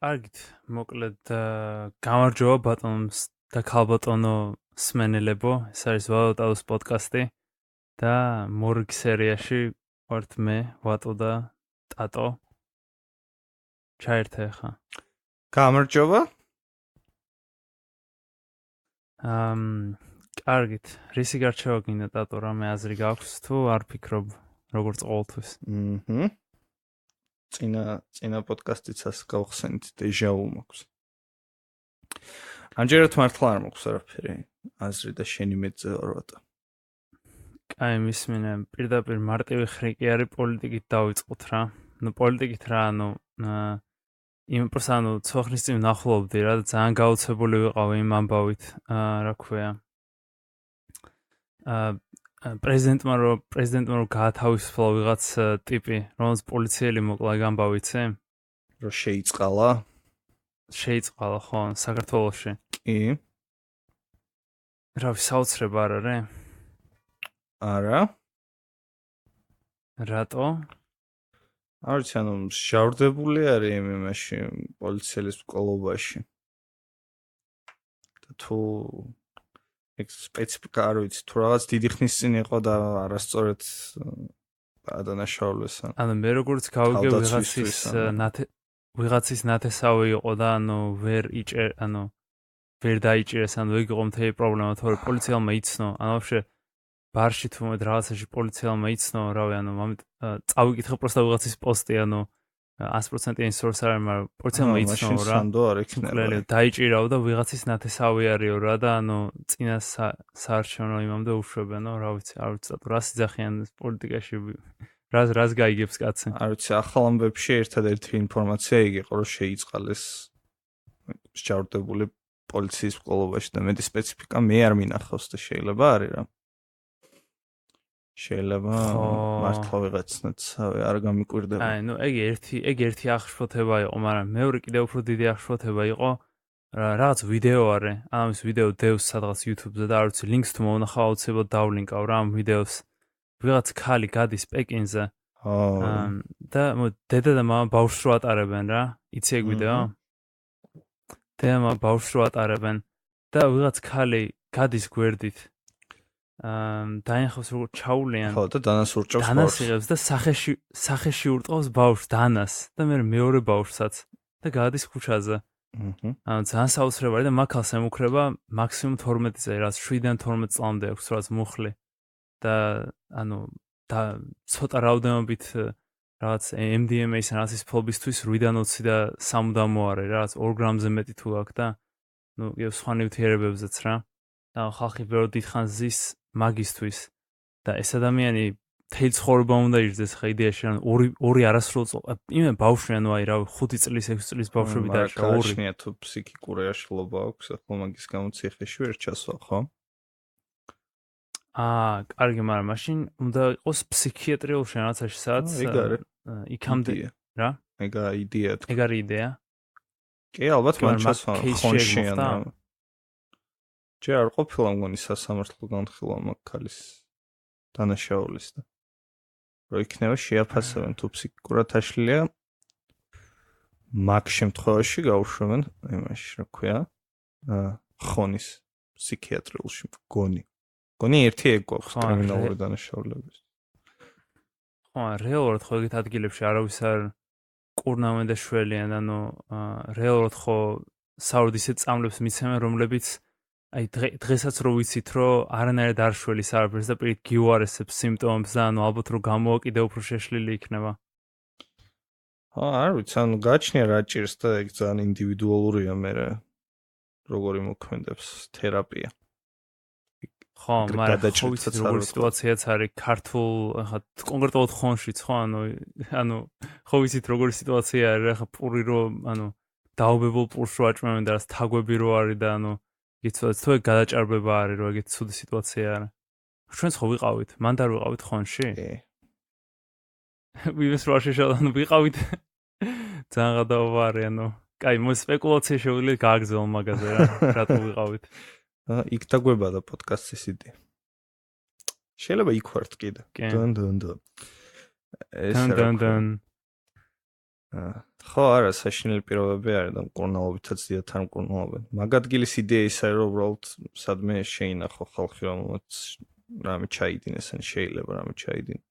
კარგით, მოკლედ გამარჯობა ბატონს და ქალბატონო სმენელებო, ეს არის ვატოს პოდკასტი და მორგ სერიაში ვართ მე, ვატო და ტატო. ჩაერთე ხა. გამარჯობა. კარგით, რისი გარჩევა გინდა ტატო, რამე აზრი გაქვს თუ არ ფიქრობ როგორც ყოველთვის? წინა პოდკასტიცას გავხსენით დეჟავუ მაქვს. ამჯერად მართლა არ მაქვს არაფერი აზრი და შენი მეძე ვარ ვატო. კაი, მისმინე, პირდაპირ მარტივი ხრიკი არის პოლიტიკით დავიწყოთ რა. პოლიტიკით რა, პროსტ ცოხნის წინ ვნახულობდი რა, ძალიან გაოცებული ვიყავი იმ ამბავით, რა ქვია. პრეზიდენტმა რომ გაათავისუფლა ვიღაც ტიპი, რომელსაც პოლიციელი მოკლა გამბავიცე? რომ შეიწყალა? შეიწყალა, ხო, საქართველოში. კი. რავი, საოცრება არ არის? არა. რატო? არ ვიცი, შავრდებული არის იმაში პოლიციელის მკვლობაში. და თუ სპეციფიკა არ ვიცი, თუ რაღაც დიდი ხნის წინ იყო და არასწორად ადანაშაულეს. მე როგორც გავიგე ვიღაცის ნათესავი იყო და ვერ დაიჭირეს, ეგ იყო მთელი პრობლემა, თორე პოლიციელმა იცნო, ვაფშე ბარში თუ რაღაცაში პოლიციელმა იცნო, რავი, წავიკითხე პროსტა ვიღაცის პოსტი, 100%-იანი source არ არის, მაგრამ პოლიციელმა იცნო რა. მკვლელი დაიჭირავ და ვიღაცის ნათესავი არისო რა და წინა საარჩევნო იმამდე უშვებენო, რა ვიცი, არ ვიცი, რას იძახიან პოლიტიკაში, რას გაიგებს კაცი? არ ვიცი, ახალ ამბებში ერთადერთი ინფორმაცია იგი იყო, რომ შეიწყალეს შავრდებული პოლიციის მკვლობაში და მეტი სპეციფიკა მე არ მინახავს და შეიძლება არის რა. შეიძლება მართლა ვიღაცნაც არ გამიკვირდება. ეგ ერთი აღშფოთება იყო, მაგრამ მეორე კიდევ უფრო დიდი აღშფოთება იყო, რაღაც ვიდეო არის, ამის ვიდეო დევს სადღაც YouTube-ზე და არ ვიცი, ლინკს თუ მოვნახავ აუცილებლად დავლინკავ რა ამ ვიდეოს. ვიღაც ქალი გადის პეკინზე და დედა და მამა ბავშვს რო ატარებენ რა, იცი ეგ ვიდეო? დედა მამა ბავშვს რო ატარებენ და ვიღაც ქალი გადის გვერდით, დაინახავს როგორ ჩაულიან. ხო და დანას ურჭავს ბავშვს. დანას იღებს და სახეში ურტყავს ბავშვს დანას და მე მეორე ბავშვსაც და გადის ქუჩაზე. ძალიან საოცრება არის და მაქალს ემუქრება მაქსიმუმ 12 წელი, რაც 7-დან 12 წლამდე აქვს რაც მუხლი. და და ცოტა რაოდენობით რაღაც MDMA-ის რაღაცის ფლობისთვის 8-დან 20 და სამუდამო არის, რაღაც 2 გრამზე მეტი თუ აქვს და სხვა ნივთიერებებზეც რა. და ხალხი ბევრ დიდხანს ზის მაგისთვის და ეს ადამიანი მთელი ცხოვრება უნდა იждდეს ხა იდეაში, ორი არასრულ იმე ბავშვი, აი რა 5 წლის 6 წლის ბავშვები დააშა ორი. კაჩნია თუ ფსიქიკური აშლილობა აქვს, ახლა მაგის გამო ციხეში ვერ ჩასვა, ხო? კარგი, მაგრამ მაშინ უნდა იყოს ფსიქიატრიულ შენაცაში, სადაც იქამდე რა? ეგ არის იდეა. ეგ არის იდეა? კი, ალბათ მან ჩასვა ხონში ანა. ჯერ არ ყოფილა მგონი სასამართლო განხილვა მაგ ქალის დანაშაულის და რო იქნება შეაფასებენ თუ ფსიქიკურად აშლილია, მაგ შემთხვევაში გაუშვებენ იმაში, რა ქვია, ხონის ფსიქიატრიულში მგონი ერთი ეგ გვაქვს კრიმინალური დანაშაულების. ხო, რეალურად ხო ეგეთ ადგილებში არავის არ კურნავენ და შველიან, რეალურად ხო საუბრობთ ისეთ წამლებს მიცემენ, რომლებიც აი დღესაც რო ვიცით, რომ არანაირად არ შველის არაფერს და პირით გიუარესებს სიმპტომებს და ალბათ რომ გამოვა კიდევ უფრო შეშლილი იქნება. არ ვიცი, გაჩნია რა ჭირს და ეგ ძალიან ინდივიდუალურია მე როგორი მოქმედებს თერაპია. ხო, მაგრამ ხო ვიცით როგორი სიტუაციაც არის ქართულ, ხა კონკრეტულად ხონშიც, ხო, ხო ვიცით როგორი სიტუაცია არის, ხა პური რომ, დაობებულ პურს რო აჭმევენ და რას თაგვები რო არის და იცოდეთ თუ ეგ გადაჭარბება არის, რომ ეგეთი ცუდი სიტუაცია არის. ჩვენც ხო ვიყავით, მანდ არ ვიყავით ხონში? ვინმეს რო არ შეშალდა, ვიყავით. ძალიან გადაობა არის, კაი, სპეკულაცია შეგვიძლია გააგრძელო მაგაზე რა, რატო ვიყავით. იქ დაგვება და პოდკასტის იდეა. შეიძლება იქ ვართ კიდე. დან. ხო, არა, საშინელი პირობები არის და მკურნალობითაც დიდად არ მკურნალობენ. მაგ ადგილის იდეა ისაა, რომ უბრალოდ სადმე შეინახო ხალხი, რომელმაც რამე ჩაიდინეს, ან შეიძლება რამე ჩაიდინეს.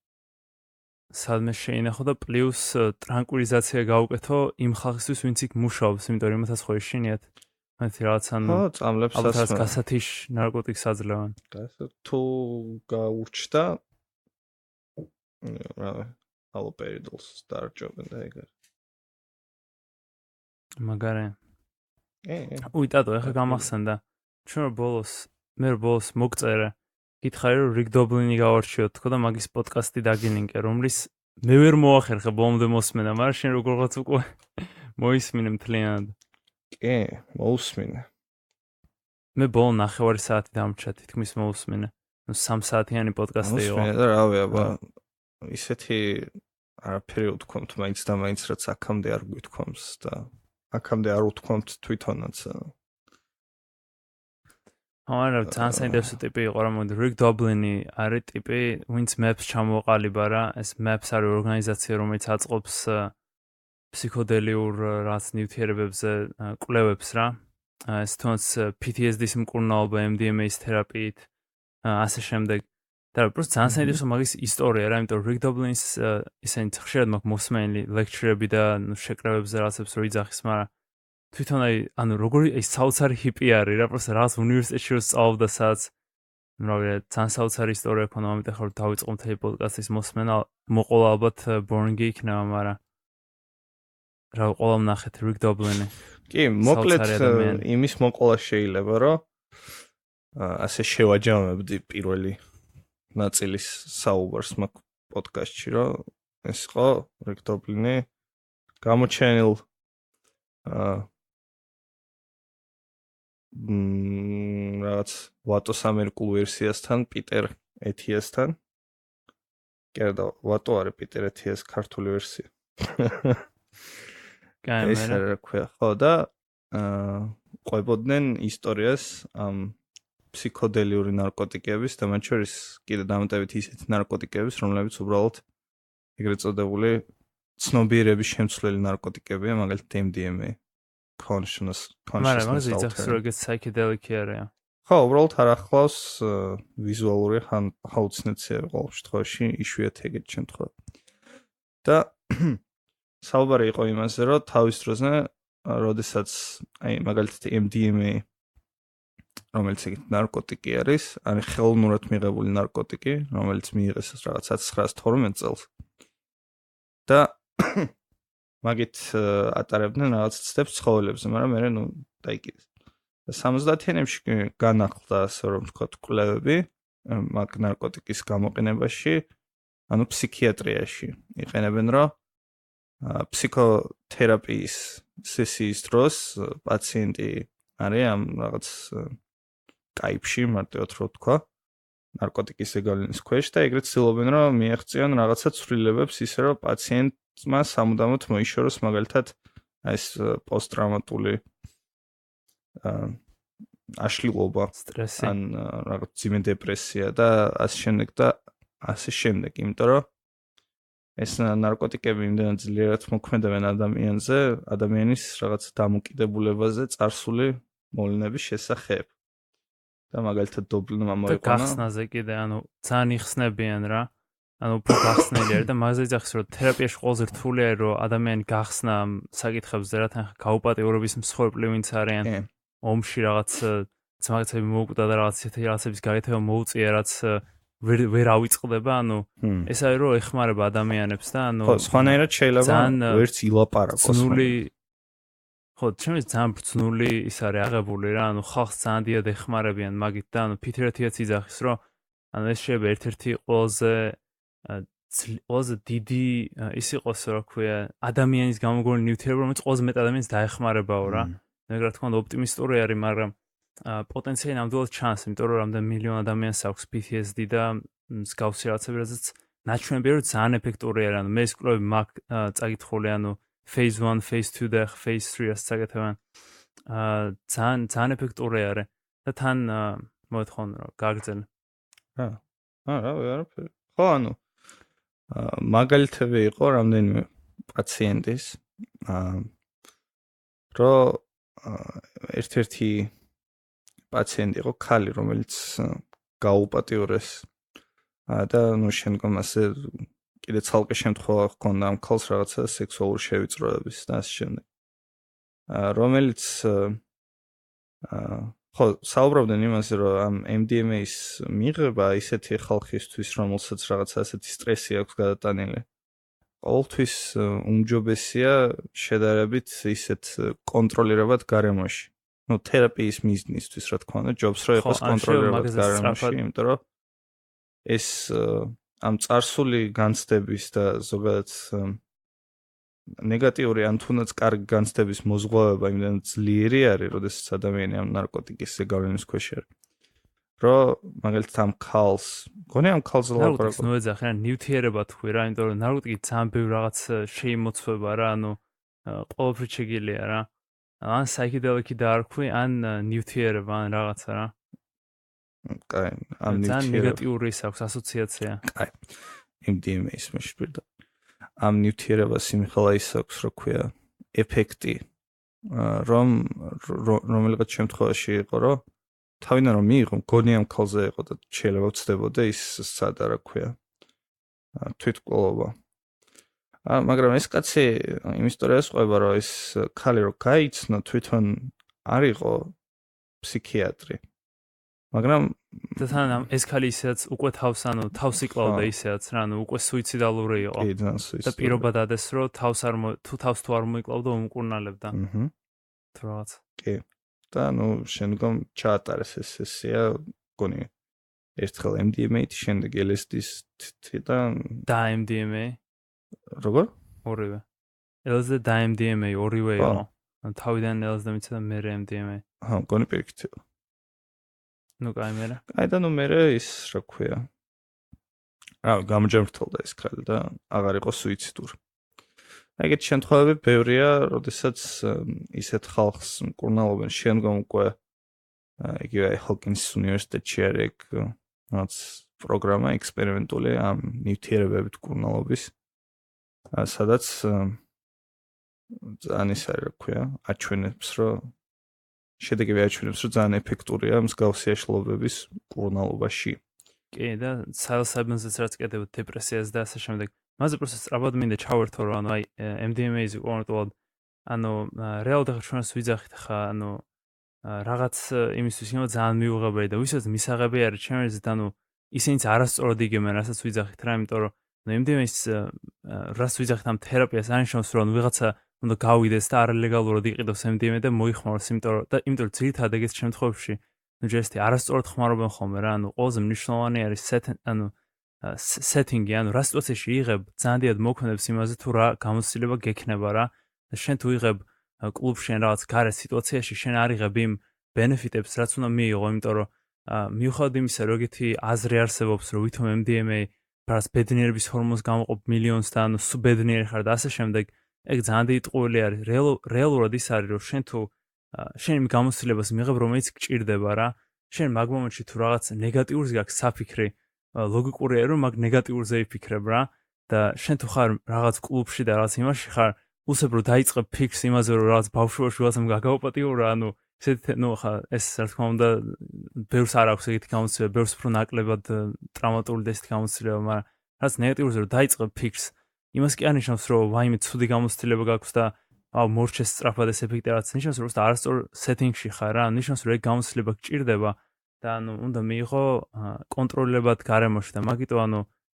სადმე შეინახო და პლუს ტრანკვილიზაცია გაუკეთო იმ ხალხისთვის, ვინც იქ მუშაობს, იმიტომ რომ იმათაც ხო ეშინიათ. მათი რაღაც ანუ ხო, წამლებს ალბათ გასათიშ ნარკოტიკს აძლევენ. თუ გაურჩდა რავი, ალოპერიდოლს დაარჩობენ და ეგ არის. მაგარი. უი ტატო, ეხლა გამახსენდა. ჩვენ ბოლოს მოგწერე. გითხარი რომ რიგ დობლინი გავარჩიოთ თქო და მაგის პოდკასტი დაგინინკე, რომლის მე ვერ მოახერხე ბოლომდე მოსმენა, მაგრამ შენ როგორღაც უკვე მოისმინე მთლიანად. კი, მოусმინე. მე ბოლო 9 საათი დამრჩა თითქმის მოусმინე. ნუ 3 საათიანი პოდკასტი იყო. მოусმინე და რავი, აბა ისეთი არაფერი უთქვამთ მაინც და მაინც რაც აქამდე არ გვითქვამს და აქამდე არ უთქვამთ თვითონაც. არა, ძალიან საინტერესო ტიპი იყო რა, მოდი რიგ დობლინი არის ტიპი, ვინც MAPS ჩამოყალიბა რა, ეს MAPS არის ორგანიზაცია, რომელიც აწყობს ფსიქოდელიურ რაც ნივთიერებებზე კვლევებს რა. ეს თუნდაც PTSD-ის მკურნალობა, MDMA-ის თერაპიით, ასე შემდეგ. და პროსტ ძალიან საინტერესო მაგის ისტორია რა, იმიტომ რომ რიგ დობლინის ისინი ხშირად მაქვს მოსმენილი ლექჩრები და შეკრებებზე რაღაცებს რო იძახის, მაგრამ თვითონ ანუ როგორი ეს საოცარი ჰიპი არის რა, პროსტ რაღაც უნივერსიტეტში რო სწავლობდა, სადაც ძალიან საოცარი ისტორია ქონა, ამიტომ ხარ დავიწყო მთელი პოდკასტის მოსმენა, მოყოლა ალბათ ბორინგი იქნება, მაგრამ რა ყოლა ვნახეთ რიგ დობლინი. კი, მოკლედ იმის მოყოლა შეიძლება, რომ ასე შევაჯამებდი პირველი ნაწილის საუბარს მაგ პოდკასტში, რომ ეს იყო რიგ დობლინი გამოჩენილ რაღაც ვატოს ამერიკულ ვერსიასთან, პიტერ ეთიასთან. კერდა ვატო არის პიტერ ეთიას ქართული ვერსია. ეს რა ქვია, ხო და ყვებოდნენ ისტორიას ამ ფსიქოდელიური ნარკოტიკების და მათ შორის კიდე დამატებით ისეთი ნარკოტიკების, რომლებიც უბრალოდ ეგრეთ წოდებული ცნობიერების შემცვლელი ნარკოტიკებია, მაგალითად MDMA, consciousness. მაგრამ მაგაზე იძახს რომ ეგეც psychedelic არაა. ხო, უბრალოდ არ ახლავს ვიზუალური ჰალუცინაციები ყოველ შემთხვევაში, იშვიათ ეგეთ შემთხვევაში. და საუბარი იყო იმაზე, რომ თავის დროზე, როდესაც აი მაგალითად MDMA, რომელიც ეგეთ ნარკოტიკი არის, არის ხელოვნურად მიღებული ნარკოტიკი, რომელიც მიიღეს რაღაც 1912 წელს. და მაგით ატარებდნენ რაღაც ცდებს ცხოველებზე, მაგრამ მე ნუ დაიკიდეს. და 70-იანებში განახლდა, ასე რომ ვთქვათ, კვლევები მაგ ნარკოტიკის გამოყენებაში, ანუ ფსიქიატრიაში. იყენებენ, რომ ფსიქოთერაპიის სესიის დროს პაციენტი არის ამ რაღაც კაიფში, მარტივად რო ვთქვა, ნარკოტიკის ზეგავლენის ქვეშ და ეგრეთ ცდილობენ, რომ მიაღწიონ რაღაცა ცვლილებებს ისე, რომ პაციენტმა სამუდამოდ მოიშოროს მაგალითად ეს პოსტ ტრავმატული აშლილობა, სტრესი, ან რაღაც ძიმე დეპრესია და ასე შემდეგ და ასე შემდეგ, იმიტომ რომ ეს ნარკოტიკები იმდენად ძლიერად მოქმედებენ ადამიანზე, ადამიანის რაღაც დამოკიდებულებაზე წარსული მოვლენების შესახებ. და მაგალითად დობლინმა მოიყვანა. და გახსნაზე კიდე, ანუ ძალიან იხსნებიან რა. ანუ უფრო გახსნილი არის და მაგაზე იძახს, რომ თერაპიაში ყველაზე რთული არის, რომ ადამიანი გახსნა საკითხებზე, რათა გაუპატიურების მსხვერპლი ვინც არიან. ომში რაღაც ძმაკაცები მოუკვდა და რაღაცების გაკეთება მოუწია, რაც ვერ ავიწყდება, ანუ ეს არის რომ ეხმარება ადამიანებს და ანუ ხო, სხვანაირად შეიძლება ვერც ილაპარაკოს. ხო, ჩემს ძალიან ბრძნული ის არის აღებული რა, ანუ ხალხს ძალიან დიდად ეხმარებიან მაგით და ანუ ფითრეთიაც იძახის, რომ ანუ ეს შეიძლება ერთ-ერთი ყველაზე დიდი ის იყოს, რა ქვია, ადამიანის გამოგონილი ნივთიერება, რომელიც ყველაზე მეტ ადამიანს დაეხმარებაო რა. ეგ რა თქმა უნდა ოპტიმისტური არის, მაგრამ პოტენციალი ნამდვილად ჩანს, იმიტომ რომ რამდენ მილიონ ადამიანს აქვს PTSD და მსგავსი რაღაცები, რაზეც ნაჩვენებია, რომ ძალიან ეფექტური არის. ანუ მე ეს კვლევები მაგ წაკითხული, ანუ phase 1, phase 2 და phase 3-ას წაკეთებენ. ძალიან ეფექტური არის და თან მოეთხოვენ რომ გაგრძელო. არაფერი. ხო, ანუ მაგალითები იყო რამდენიმე პაციენტის, რომ ერთ-ერთი პაციენტი იყო ქალი, რომელიც გაუპატიურეს და შემდგომ ასე კიდე ცალკე შემთხვევა ჰქონდა ამ ქალს რაღაცა სექსუალური შევიწროების და ასე შემდეგ. რომელიც ხო, საუბრობდნენ იმაზე, რომ ამ MDMA-ის მიღება ისეთი ხალხისთვის, რომელსაც რაღაცა ასეთი სტრესი აქვს გადატანილი. ყოველთვის უმჯობესია შედარებით ისეთ კონტროლირებად გარემოში. თერაპიის მიზნისთვის, რა თქმა უნდა, ჯობს რომ იყოს კონტროლირებად გარემოში, იმიტომ რომ ეს ამ წარსული განცდების და ზოგადად ნეგატიური ან თუნდაც კარგი განცდების მოზღვავება იმდენად ძლიერი არის, როდესაც ადამიანი ამ ნარკოტიკის ზეგავლენის ქვეშ არის. რომ მაგალითად ამ ქალს, გონი ამ ქალზე ლაპარაკობ. ნუ ეძახე, ნივთიერება თქვი რა, იმიტომ რომ ნარკოტიკი ძალიან ბევრ რაღაც შეიმოცვება რა, ყოველთვის შეგიძლია რა. ან საიქედელიკი დაარქვი, ან ნივთიერება, ან რაღაცა რა. კაი, ამ ნივთიერება. ძალიან ნეგატიური ის აქვს ასოციაცია. კაი. MDMA-ის მეშპირდა. ამ ნივთიერებას იმხელა ის აქვს, რა ქვია, ეფექტი, რომელიღაც შემთხვევაში იყო, რომ თავიდან რომ მიიღო, გონი ამ ქალზე იყო და შეიძლება ვწდებოდა ის სადა, რა ქვია, თვითმკვლელობა. მაგრამ ეს კაცი იმ ისტორიას ყვება, რომ ეს ქალი რო გაიცნო, თვითონ არ იყო ფსიქიატრი. მაგრამ ეს ქალი ისედაც უკვე თავს იკლავდა ისედაც რა, უკვე სუიციდალური იყო. კი, ძალიან სუიციდალური. და პირობა დადეს, რომ თავს თუ არ მოიკლავდა, უმკურნალებდა. თუ რაღაც. კი. და შემდგომ ჩაატარეს ეს სესია, გონი ერთხელ MDMA-ით, შემდეგ LSD-ს და MDMA. როგორ? ორივე. LSD და MDMA ორივე იყო. თავიდან LSD მიცა და მერე MDMA. გონი პირიქით იყო. კაი მერე. კაი და მერე ის რა ქვია. გამოჯერმრთელდა ეს ქალი და აღარ იყო სუიციდური. ეგეთი შემთხვევები ბევრია, როდესაც ისეთ ხალხს მკურნალობენ შემდგომ უკვე იგივე ჰოკინსის უნივერსიტეტში არის რაღაც პროგრამა ექსპერიმენტული ამ ნივთიერებებით მკურნალობის, სადაც ძალიან ის არის, რა ქვია, აჩვენებს, რომ შედეგები აჩვენებს, რომ ძალიან ეფექტურია მსგავსი აშლილობების მკურნალობაში. კი, და საილსაბენზეც რაც კეთდება დეპრესიას და ასე შემდეგ. მასე პროცესს სწრაფად მინდა ჩავერთო, რომ აი MDMA-ზე კონკრეტულად რეალურად ახლა ჩვენს ვიძახით ხა, რაღაც იმისთვის იმო ძალიან მიუღებელი და ვისაც მისაღები არის ჩემს ისინიც არასწორად იგებენ, რასაც ვიძახით რა, იმიტომ რომ MDMA-ის რას ვიძახით ამ თერაპიას არნიშნავს, რომ ვიღაცა უნდა გავიდეს და არალეგალურად იყიდოს MDMA და მოიხმაროს, იმიტომ რომ ძირითადად ეგეთ შემთხვევებში ჯერჯერობით არასწორად ხმარობენ ხოლმე რა, ყველაზე მნიშვნელოვანი არის setting-ი, რა სიტუაციაში იღებ, ძალიან დიდად მოქმედებს იმაზე თუ რა გამოცდილება გექნება რა. და შენ თუ იღებ კლუბში რაღაც გარეთ სიტუაციაში, შენ არ იღებ იმ benefit-ებს, რაც უნდა მიიღო, იმიტომ რომ მიუხედავად იმისა, რომ ეგეთი აზრი არსებობს, რომ ვითომ MDMA ფარს ბედნიერების ჰორმონს გამოყოფ მილიონს და სულ ბედნიერი ხარ და ასე შემდეგ, ეგ ძალიან დიდი ტყუილი არის. რეალურად ის არის, რომ შენ თუ შენ იმ გამოცდილებას მიიღებ, რომელიც გჭირდება რა. შენ მაგ მომენტში თუ რაღაც ნეგატიურს გაქვს საფიქრი, ლოგიკურია რომ მაგ ნეგატიურზე იფიქრებ რა და შენ თუ ხარ რაღაც კლუბში და რაღაც იმაში ხარ, უსებ რომ დაიწყებ ფიქრს იმაზე რომ რაღაც ბავშვობაში ვიღაცამ გაგაუპატიურა, ესეთი ხა ეს რა თქმა უნდა ბევრს არ აქვს ეგეთი გამოცდილება, ბევრს უფრო ნაკლებად ტრავმატული და ესეთი გამოცდილება, მაგრამ რაღაც ნეგატიურზე რომ დაიწყებ ფიქრს, იმას კი არნიშნავს რომ ვაიმე ცუდი გამოცდილება გაქვს და მორჩეს სწრაფად ეს ეფექტი რაც ნიშნავს რომ არასწორ setting-ში ხარ რა, ნიშნავს რომ ეგ გამოცდილება გჭირდება და უნდა მიიღო კონტროლირებად გარემოში და მაგიტო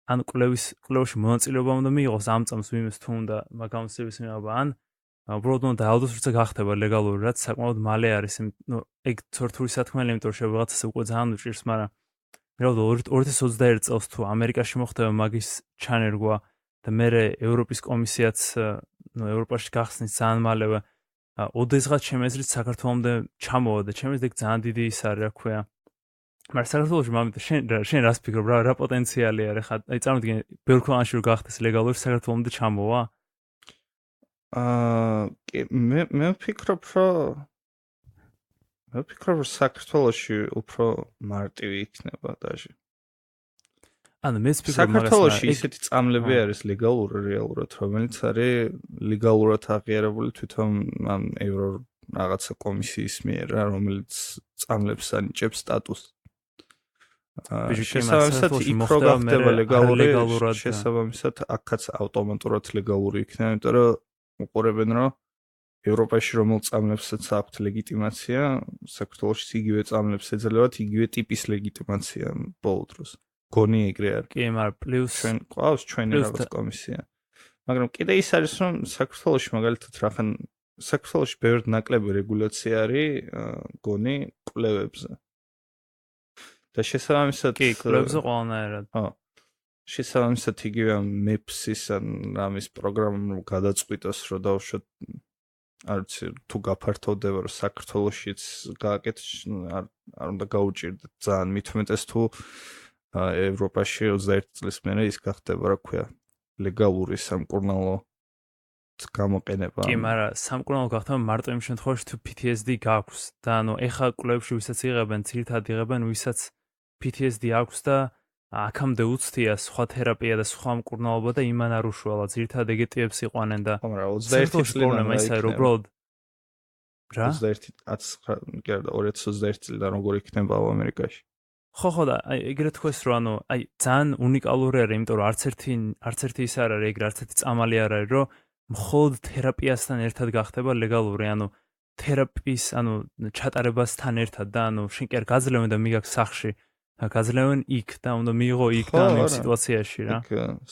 კვლევაში მონაწილეობა უნდა მიიღოს ამ წამს ვინმეს თუ უნდა მაგ გამოცდილების მიღება ან უბრალოდ უნდა დაალდოს როცა გახდება ლეგალური, რაც საკმაოდ მალე არის, ეგ ცორთური სათქმელი, იმიტომ რომ შევიღაცას უკვე ძალიან უჭირს, მაგრამ რეალურად 2021 წელს თუ ამერიკაში მოხდება მაგის ჩანერგვა და მერე ევროპის კომისიაც ევროპაში გახსნის ძალიან მალევე, ოდესღაც ჩემი აზრით საქართველომდე ჩამოვა და ჩემი აზრით ძალიან დიდი ის არის, რა ქვია. მაგრამ საქართველოში მამიტო შენ რას ფიქრობ, რა პოტენციალი არის ხა? აი წარმოვიდგინე, ბევრ ქვეყანაში რომ გახდეს ლეგალური, საქართველომდე ჩამოვა? მე ვფიქრობ, რომ საქართველოში უფრო მარტივი იქნება დაჟე. ანუ მეც ფიქრობ საქართველოში ისეთი წამლები არის ლეგალური რეალურად, რომელიც არის ლეგალურად აღიარებული თვითონ ამ ევრო რაღაცა კომისიის მიერ რა, რომელიც წამლებს ანიჭებს სტატუსს. შესაბამისად იქ რო გახდება ლეგალური, შესაბამისად აქაც ავტომატურად ლეგალური იქნება, იმიტომ რომ უყურებენ რომ ევროპაში რომელ წამლებსაც აქვთ ლეგიტიმაცია, საქართველოში იგივე წამლებს ეძლებათ იგივე ტიპის ლეგიტიმაცია ბოლო დროს. გონი ეგრე არის. კი, მაგრამ პლუს ჩვენ ყავს ჩვენი რაღაც კომისია. მაგრამ კიდე ის არის რომ საქართველოში მაგალითად რახან საქართველოში ბევრ ნაკლები რეგულაცია არის გონი კვლევებზე. და შესაბამისად კი, კვლევებზე ყველანაირად. ხო. შესაბამისად იგივე MAPS-ისა რამის პროგრამა გადაწყვიტოს რომ დავუშვათ არ ვიცი თუ გაფართოვდება რომ საქართველოშიც გააკეთოს არ უნდა გაუჭირდეთ ძალიან მით უმეტეს თუ ევროპაში 21 წლის მერე ის გახდება რა ქვია ლეგალური სამკურნალო გამოყენება. კი, მაგრამ სამკურნალო გახდება მარტო იმ შემთხვევაში თუ PTSD გაქვს და ანუ ეხა კვლევებში ვისაც იღებენ, ძირითადად იღებენ ვისაც PTSD აქვს და აქამდე უცდია სხვა თერაპია და სხვა მკურნალობა და იმან არ უშველა. ძირითადად ეგეთიებს იყვანენ და 21 წლიდან ისე რომ უბრალოდ რა 2021 წლიდან როგორ იქნება ამერიკაში. ხო და ეგრეთ თქვეს რომ ანუ ძალიან უნიკალური არის, იმიტომ რომ არც ერთი ის არ არის, ეგრე არც ერთი წამალი არ არის, რომ მხოლოდ თერაპიასთან ერთად გახდება ლეგალური, ანუ თერაპიის, ანუ ჩატარებასთან ერთად და ანუ შენ კი არ გაძლევენ და მიგაქვს სახში, გაძლევენ იქ და უნდა მიიღო იქ და ამ სიტუაციაში რა.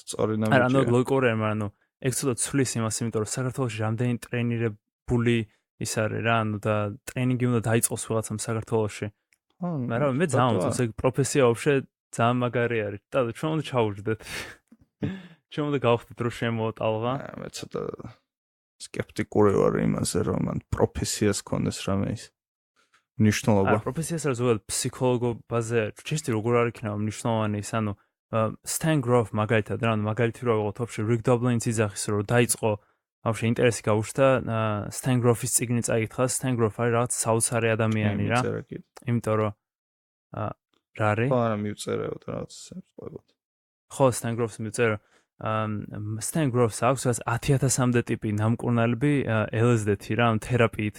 სწორი ნაბიჯია. ანუ ლოგიკური არის, მაგრამ ანუ ეგ ცოტა ცვლის იმას, იმიტომ რომ საქართველოში რამდენი ტრენირებული ის არის რა, ანუ და ტრენინგი უნდა დაიწყოს ვიღაცამ საქართველოში. მაგრამ მე ძალიან უწევს ეგ პროფესია ვაფშე ძალიან მაგარი არის. და ჩვენ უნდა ჩაუჯდეთ. ჩვენ უნდა გავხდეთ რომ შემოუტალღა. მე ცოტა სკეპტიკური ვარ იმაზე რომ მან პროფესიას ქონდეს რამე ის მნიშვნელობა. პროფესიას არ ზოგადად ფსიქოლოგობაზე ჩესტი როგორ არ იქნება მნიშვნელოვანი ის, ანუ Stan Grof მაგალითად რა, ანუ მაგალითი რა ვიღოთ ვაფშე რიგ დობლინის იძახის რომ დაიწყო ვაფშე ინტერესი გაუჩნდა Stan Grof-ის წიგნი წაიკითხა. Stan Grof არის რაღაც საოცარი ადამიანი რა. იმიტომ რომ რა არის? ხო, არა მივწერეოთ რაღაც სპოილერად. ხო, Stan Grof-ს მივწერე. Stan Grof-ს აქვს 10,000-მდე ტიპი ნამკურნალები LSD-ით რა, ანუ თერაპიით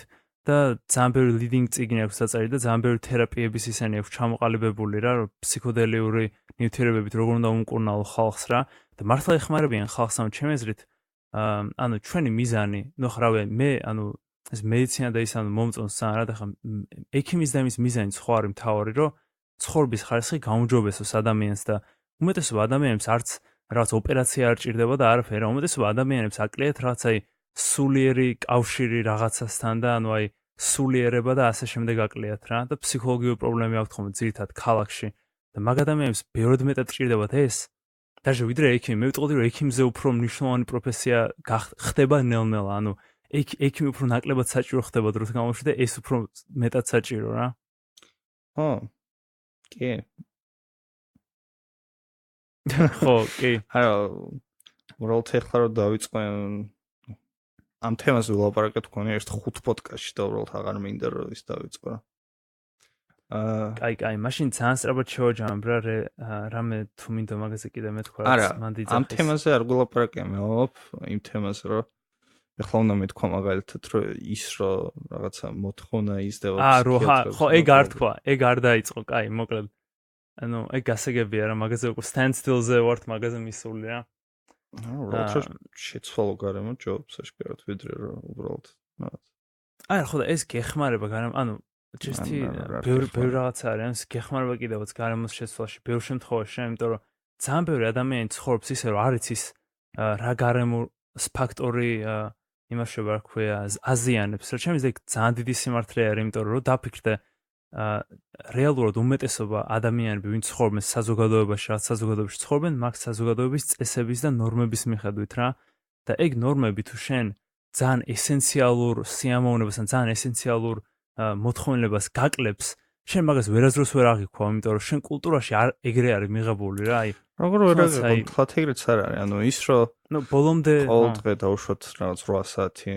და ძალიან ბევრი leading წიგნი აქვს დაწერილი და ძალიან ბევრი თერაპიების ისენი აქვს ჩამოყალიბებული რა, რომ ფსიქოდელიური ნივთიერებებით როგორ უნდა უმკურნალო ხალხს რა და მართლა ეხმარებიან ხალხს ამ ჩემი აზრით. ანუ ჩვენი მიზანი, ნუ ხრავე მე, ანუ ეს მედიცინა და ის ანუ მომწონს ძალიან რა და ხა ექიმის და იმის მიზანი სხვა არის მთავარი, რომ ცხოვრების ხარისხი გაუმჯობესოს ადამიანს და უმეტესობა ადამიანებს არც რაღაც ოპერაცია არ ჭირდება და არაფერი, უმეტესობა ადამიანებს აკლიათ რაღაც აი სულიერი კავშირი რაღაცასთან და ანუ აი სულიერება და ასე შემდეგ აკლიათ რა და ფსიქოლოგიური პრობლემები აქვთ ხოლმე ძირითადად ქალაქში და მაგ ადამიანებს ბევრად მეტად ჭირდებათ ეს даже ვიდრე ექიმი. მე ვიტყოდი რომ ექიმზე უფრო მნიშვნელოვანი პროფესია ხდება ნელ-ნელა, ანუ ექიმი უფრო ნაკლებად საჭირო ხდება დროთა განმავლობაში და ეს უფრო მეტად საჭირო რა. ხო. კი. ხო, კი. არა, უბრალოდ ეხლა რომ დავიწყო ამ თემაზე ვილაპარაკეთ თქვენი ერთ 5 პოდკასტში და უბრალოდ აღარ მინდა რომ ის დავიწყო რა. კაი, მაშინ ძალიან სწრაფად შევაჯამებ რა, რამე თუ მინდა მაგაზე კიდე მეთქვა რაც მან დიძახის. ამ თემაზე არ გულაპარაკია მე ვაფ, იმ თემაზე რომ ეხლა უნდა მეთქვა მაგალითად რომ ის რომ რაღაცა მოთხოვნა იზრდება. ხო, ეგ არ თქვა, ეგ არ დაიწყო, კაი, მოკლედ. ანუ ეგ გასაგებია რა, მაგაზე უკვე standstill-ზე ვართ მაგაზე მისული რა. უბრალოდ შეცვალო გარემო ჯობს აშკარად ვიდრე რომ უბრალოდ რაღაც. ხო და ეს გეხმარება გარემო, ანუ ჩესტი ბევრი რაღაცა არის, გეხმარება კიდევაც გარემოს შეცვლაში, ბევრ შემთხვევაში, იმიტომ რომ ძალიან ბევრი ადამიანი ცხოვრობს ისე რომ არ იცის რა გარემოს ფაქტორი იმაშობა რა ქვია აზიანებს. რა ჩემს ეგ ძალიან დიდი სიმართლე არის, იმიტომ რომ დაფიქრდე რეალურად უმეტესობა ადამიანები ვინც ცხოვრობენ საზოგადოებაში, რაც საზოგადოებაში ცხოვრობენ, მაგ საზოგადოების წესების და ნორმების მიხედვით რა. და ეგ ნორმები თუ შენ ძალიან ესენციალურ სიამოვნებას ან ძალიან ესენციალურ მოთხოვნილებას გაკლებს, შენ მაგას ვერასდროს ვერ აღიქვავ, იმიტომ რომ შენ კულტურაში ეგრე არის მიღებული რა. აი როგორ ვერ აღიქვავ, თქვათ ეგრეც არ არის. ანუ ის რომ ბოლომდე ყოველ დღე დავუშვათ რაღაც 8 საათი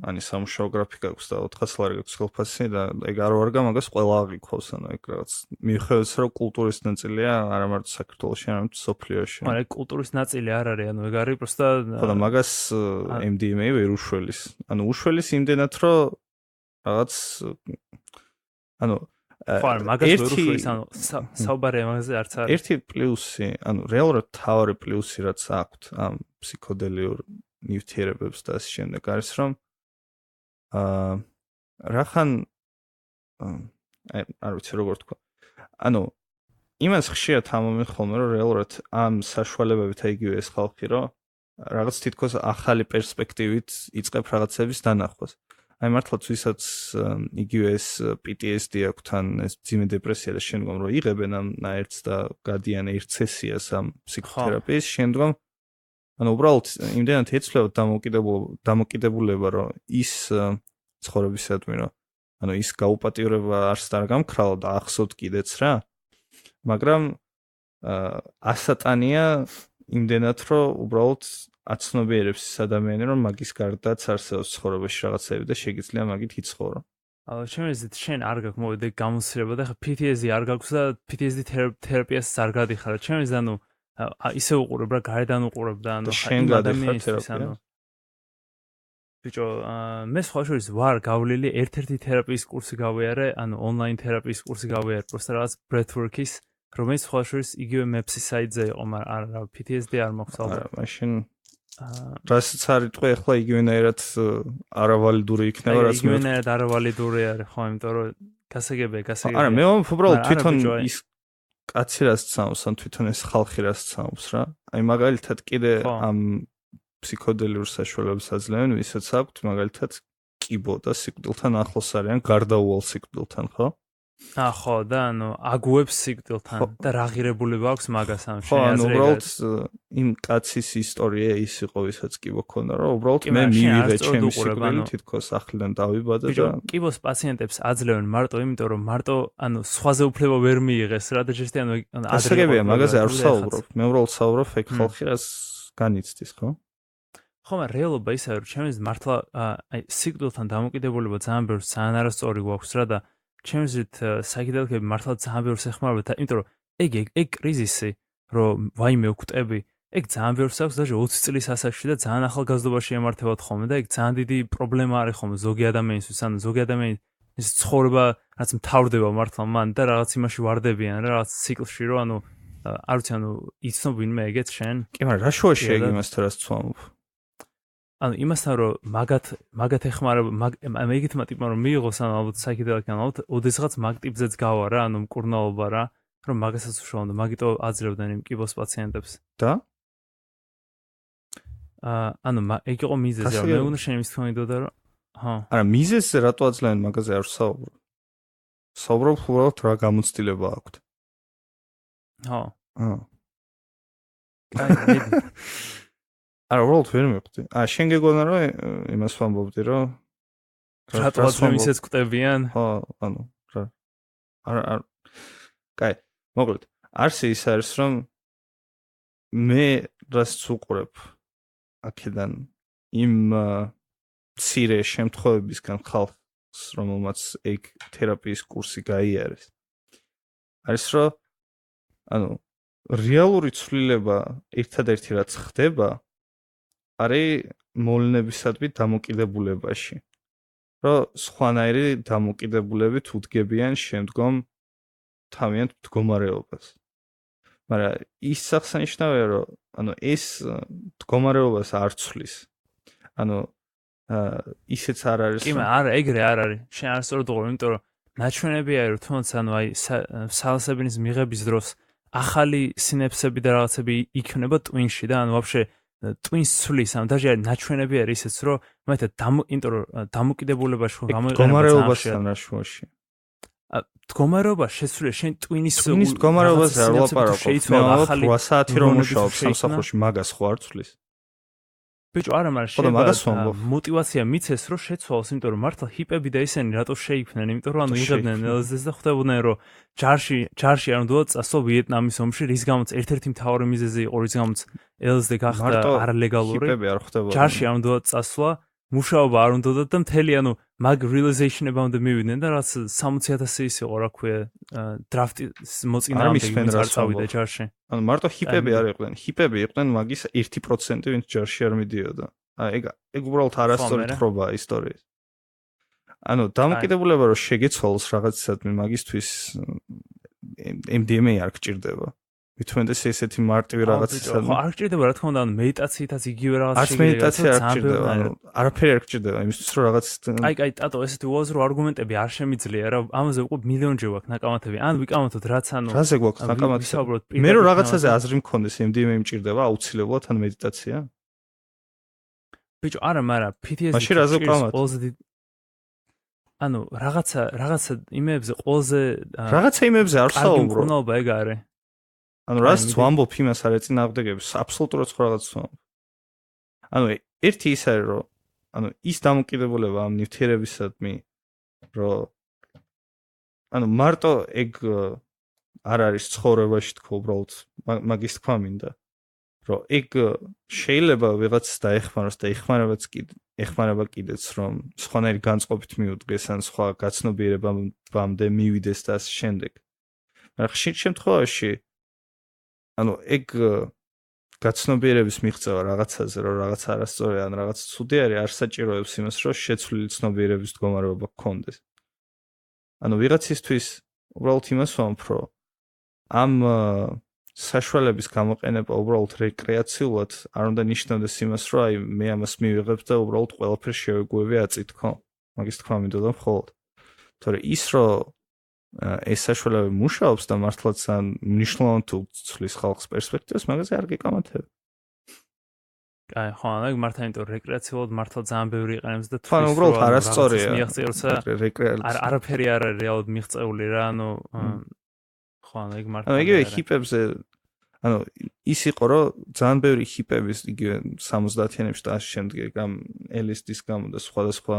ანი სამუშაო გრაფიკა აქვს და 400 ლარი გაქვს ხელფასი და ეგ არ ვარგა მაგას ყველა აღიქავს, ანუ ეგ რაღაც მიხედავს რომ კულტურის ნაწილია არა მარტო საქართველოში, არამედ სოფლიოში. მაგრამ კულტურის ნაწილი არ არის, ანუ ეგ არის პროსტა ხო და მაგას MDMA ვერ უშველის. ანუ უშველის იმდენად რომ რაღაც ანუ ხო მაგას ვერ უშველის, ანუ საუბარი ამაზე არც არის. ერთი პლუსი, ანუ რეალურად თავი პლუსი რაც აქვს ამ ფსიქოდელიურ ნივთიერებებს და ასე შემდეგ არის რომ რახან არ ვიცი როგორ თქვა. ანუ იმას ხშირად ამომენ ხოლმე რომ რეალურად ამ საშუალებებით იგივე ეს ხალხი რომ რაღაც თითქოს ახალი პერსპექტივით იწყებ რაღაცების დანახვას. აი მართლაც ვისაც იგივე ეს PTSD აქვს თან ეს ძიმე დეპრესია და შემდგომ რომ იღებენ ამ ნაერთს და გადიან ერთ სესიას ამ ფსიქოთერაპიის შემდგომ ანუ უბრალოდ იმდენად ეცვლება დამოკიდებულება რომ ის ცხოვრებისადმი რომ ანუ ის გაუპატიურება არც არ გამქრალა და ახსოვთ კიდეც რა მაგრამ ასატანია იმდენად რომ უბრალოდ აცნობიერებს ის ადამიანი რომ მაგის გარდაც არსებობს ცხოვრებაში რაღაცები და შეგიძლია მაგით იცხოვრო. ჩემს შენ არ გაქვს მოვიდა გამოსილება და ხა PTSD არ გაქვს და PTSD თერაპიას არ გადიხარ. ჩემს ანუ ისე უყურებ რა გარედან უყურებ და ანუ შენ გადიხარ თერაპიას. ბიჭო, მე სხვა შორის ვარ გავლილი ერთ-ერთი თერაპიის კურსი გავიარე, ანუ ონლაინ თერაპიის კურსი გავიარე, პროსტა რაღაც breathwork-ის, რომელიც სხვა შორის იგივე MAPS-ის საიტზე იყო, მაგრამ არა PTSD არ მაქვს ალბათ. არა, მაშინ რასაც არ იტყვი ახლა იგივენაირად არავალიდური იქნება რაც მე იგივენაირად არავალიდური არის ხო იმიტომ რომ გასაგებია არა მე უბრალოდ თვითონ ის კაცი რაც წამოს ან თვითონ ეს ხალხი რაც წამოს რა აი მაგალითად კიდე ამ ფსიქოდელიური საშუალებებს აძლევენ ვისაც აქვთ მაგალითად კიბო და სიკვდილთან ახლოს არიან გარდაუვალ სიკვდილთან ხო ხო და ანუ აგუებს სიკვდილთან და რა ღირებულება აქვს მაგას ამ შენ აზრია. ხო, უბრალოდ იმ კაცის ისტორია ის იყო, ვისაც კიბო ქონდა, რომ უბრალოდ მე მივიღე ჩემი სიკვდილი თითქოს ახლიდან დავიბადა და კიბოს პაციენტებს აძლევენ მარტო იმიტომ რომ მარტო ანუ სხვაზე უფლება ვერ მიიღეს რა და ჯერჯერობით ანუ ადრე მაგაზე არ ვსაუბრობ. მე უბრალოდ ვსაუბრობ ეგ ხალხი რაც განიცდის, ხო? ხო, მაგრამ რეალობა ისაა რომ ჩემს მართლა აი სიკვდილთან დამოკიდებულება ძალიან ბევრს ძალიან არასწორი გვაქვს რა და ჩემზით საიქედელქები მართლა ძალიან ბევრს ეხმარება და იმიტომ რომ ეგ კრიზისი რომ ვაიმე ვკვდები ეგ ძალიან ბევრს აქვს და 20 წლის ასაკში და ძალიან ახალგაზრდობაში ემართებათ ხოლმე და ეგ ძალიან დიდი პრობლემა არის ხოლმე ზოგი ადამიანისთვის ანუ ზოგი ადამიანის ცხოვრება რაც მთავრდება მართლა მან და რაღაც იმაში ვარდებიან რა რაღაც ციკლში რომ ანუ არ ვიცი ანუ იცნობ ვინმე ეგეც შენ კი მაგრამ რა შუაში ეგ იმასთან რაც ვამბობ ანუ იმასთან რომ მაგათ ეხმარება მეგეთმა ტიპმა რომ მიიღოს ანუ ალბათ საიქედელაკი ალბათ ოდესღაც მაგ ტიპზეც გავა რა ანუ მკურნალობა რა რომ მაგასაც უშუალოდ მაგიტო აძლევდნენ იმ კიბოს პაციენტებს და ანუ ეგ იყო მიზეზი რა მე უნდა შენ იმის თქმა მინდოდა რომ არა მიზეზზე რატო აძლევენ მაგაზე არ ვსაუბრობ საუბრობ უბრალოდ რა გამოცდილება აქვთ არა, უბრალოდ ვერ მივხვდი. შენ გეგონა რომ იმას ვამბობდი რომ რატოაც ისეც კვდებიან? ხო, ანუ რა. არა. კაი, მოკლედ, არსი ის არის რომ მე რას უყურებ აქედან იმ მცირე შემთხვევებისგან ხალხს, რომელმაც ეგ თერაპიის კურსი გაიარეს. არის რომ ანუ რეალური ცვლილება ერთადერთი რაც ხდება არის მოვლენებისადმი დამოკიდებულებაში. რომ სხვანაირი დამოკიდებულებით უდგებიან შემდგომ თავიანთ მდგომარეობას. მაგრამ ის აღსანიშნავია რომ ანუ ეს მდგომარეობას არ ცვლის. ანუ ისეც არ არის კი მაგრამ არა ეგრე არ არის. შენ არ სწორად უყურებ, იმიტომ რომ ნაჩვენებია რომ თუნდაც ანუ აი სალსებინის მიღების დროს ახალი სინეპსები და რაღაცები იქნება ტვინში და ანუ ვაფშე ტვინს ცვლის ამ დაჟე ნაჩვენები არის ისეც რომ მაგათ იმიტომ რომ დამოკიდებულებაში გამოიყენება მდგომარეობასთან რაშუაში მდგომარეობა შეცვლია შენ ტვინის მდგომარეობაზე არ ვლაპარაკობ მე 8 საათი რომ მუშაობ სამსახურში მაგას ხო არ ცვლის ბიჭო არა მაგრამ მოტივაცია მიცეს რომ შეცვალოს იმიტომ რომ მართლა ჰიპები და ისინი რატო შეიქმნენ იმიტომ რომ ანუ იღებდნენ LSD-ს და ხვდებოდნენ რომ ჯარში არ უნდა წასო ვიეტნამის ომში რის გამოც ერთ-ერთი მთავარი მიზეზი იყო რის გამოც LSD გახდა არალეგალური ჯარში არ უნდა წასვლა მუშაობა არ უნდათ და მთელი მაგ realization-ებამდე მივიდნენ და რაც 60,000 ის იყო, რა ქვია, დრაფტის მოწინააღმდეგე ვინც არ წავიდა ჯარში. ანუ მარტო ჰიპები არ იყვნენ, ჰიპები იყვნენ მაგის 1% ვინც ჯარში არ მიდიოდა. ეგ უბრალოდ არასწორი თხრობაა ისტორიის. ანუ დამოკიდებულება რომ შეგეცვალოს რაღაცისადმი მაგისთვის MDMA არ გჭირდება. მithumetes ესეთი მარტივი რაღაცისადმი. ხო, არ გჭირდება რა თქმა უნდა, მედიტაციითაც იგივე რაღაც შეგიძლია. არც მედიტაცია არ გჭირდება, არაფერი არ გჭირდება იმისთვის რომ რაღაც აი, ტატო, ესეთი უაზრო არგუმენტები არ შემიძლია რა. ამაზე უკვე მილიონჯერ ვაქვს ნაკამათები. ან ვიკამათოთ რაც რაზე გვაქვს ნაკამათები? მე რომ რაღაცაზე აზრი მქონდეს MDMA მჭირდება აუცილებლად ან მედიტაცია? ბიჭო, არა, მაგრამ PTSD მაშინ რაზე ვკამათ? ანუ რაღაცა იმებზე ყველაზე რაღაცა იმებზე არ ვსაუბრო. მკურნალობა ეგ არის. ანუ რას ვამბობ იმას არ ეწინააღმდეგებს, აბსოლუტურად სხვა რაღაც ვამბობ. ანუ ერთი ის არის რომ ანუ ის დამოკიდებულება ამ ნივთიერებისადმი რომ ანუ მარტო ეგ არ არის ცხოვრებაში თქო უბრალოდ მაგის თქვა მინდა რომ ეგ შეიძლება ვიღაც დაეხმაროს და ეხმარება კიდეც რომ სხვანაირი განწყობით მიუდგეს ან სხვა გაცნობიერებამდე მივიდეს და ამ შემდეგ. მაგრამ ხშირ შემთხვევაში ანუ ეგ გაცნობიერების მიღწევა რაღაცაზე რომ რაღაც არასწორი ან რაღაც ცუდი არის არ საჭიროებს იმას რომ შეცვლილი ცნობიერების მდგომარეობა გქონდეს. ანუ ვიღაცისთვის უბრალოდ იმას ვამბობ რომ ამ საშუალების გამოყენება უბრალოდ რეკრეაციულად არ უნდა ნიშნავდეს იმას რომ აი მე ამას მივიღებ და უბრალოდ ყველაფერს შევეგუები აწით ხო მაგის თქვა მინდოდა მხოლოდ თორე ის რომ ეს საშუალება მუშაობს და მართლაც ან მნიშვნელოვნად უცვლის ხალხს პერსპექტივას მაგაზე არ გეკამათებ. აი ხო ანუ მართლა იმიტომ რეკრეაციულად მართლა ძალიან ბევრი იყენებს და თვითონ უბრალოდ არასწორია არაფერი არ არის რეალურად მიღწეული რა ანუ ხო ანუ ეგ მართლა იგივე ჰიპებზე ანუ ის იყო რომ ძალიან ბევრი ჰიპების იგივე 70-იანებში და ამ შემდეგ ამ LSD-ის გამო და სხვადასხვა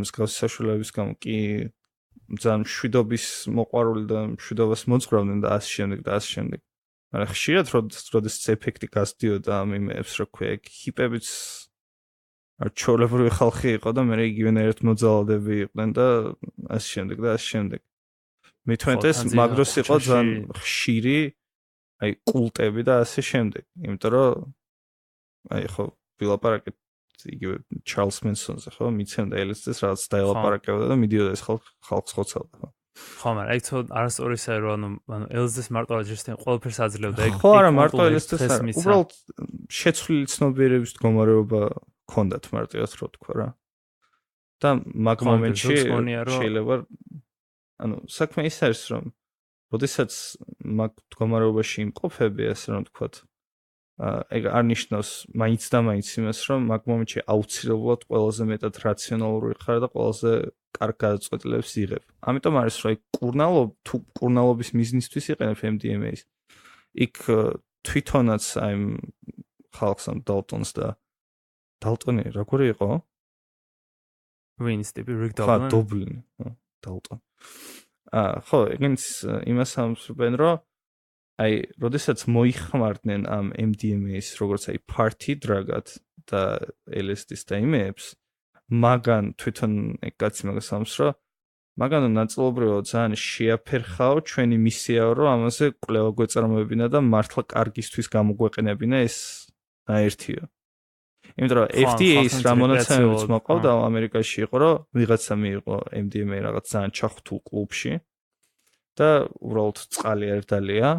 მსგავსი საშუალებების გამო კი ძალიან მშვიდობის მოყვარული და მშვიდობას მოძღვრავდნენ და ამ შემდეგ მაგრამ ხშირად როდესაც ეფექტი გასდიოდა ამ იმებს რა ქვია ეგ ჰიპებიც ჩოლებრივი ხალხი იყო და მე იგივენაირად მოძალადები იყვნენ და ამ შემდეგ მithumetes მაგროს იყო ძალიან ხშირი აი კულტები და ასე შემდეგ. იმიტომ რომ აი ხო ვილაპარაკეთ იგივე ჩარლს მენსონზე ხო მიცემდა LSD-ს რაღაც დაელაპარაკებდა და მიდიოდა ეს ხალხს ხოცავდა ხო. ხო მაგრამ აი თო არასწორი ისაა რომ ანუ LSD-ს მარტო აჯერსტენ ყველაფერს აძლევდა ეგ ხო არა მარტო LSD-ს არა უბრალოდ შეცვლილი ცნობიერების მდგომარეობა ჰქონდათ მარტივად რო თქვა რა. და მაგ მომენტში შეიძლება ანუ საქმე ის არის რომ როდესაც მაგ მდგომარეობაში იმყოფები ასე რომ თქვა ეგ არ ნიშნავს მაინც და მაინც იმას რომ მაგ მომენტში აუცილებლად ყველაზე მეტად რაციონალური ხარ და ყველაზე კარგ გადაწყვეტილებებს იღებ. ამიტომ არის რომ თუ კურნალობის მიზნისთვის იყენებ MDMA-ს იქ თვითონაც აი ხალხს ამ დალტონს და დალტონი როგორი იყო? ვინს ტიპი რიგ დობლინი? ხო დობლინი დალტონ. ხო, ეგენს იმას ამბობენ, რომ აი, როდესაც მოიხმარდნენ ამ MDMA-ს, როგორც აი party drug-ად და LSD-ს და იმებს, მაგან თვითონ ეგ კაცი მაგას ამბობს, რომ მაგან ნაწილობრივად ძალიან შეაფერხაო ჩვენი მისიაო, რომ ამაზე კვლევა გვეწარმოებინა და მართლა კარგისთვის გამოგვეყენებინა ეს აერთიო. იმიტომ რომ FDA-ს რა მონაცემებიც მოყავდა ამერიკაში იყო, რომ ვიღაცა მიიღო MDMA რაღაც ძალიან ჩახუთულ კლუბში და უბრალოდ წყალი არ დალია.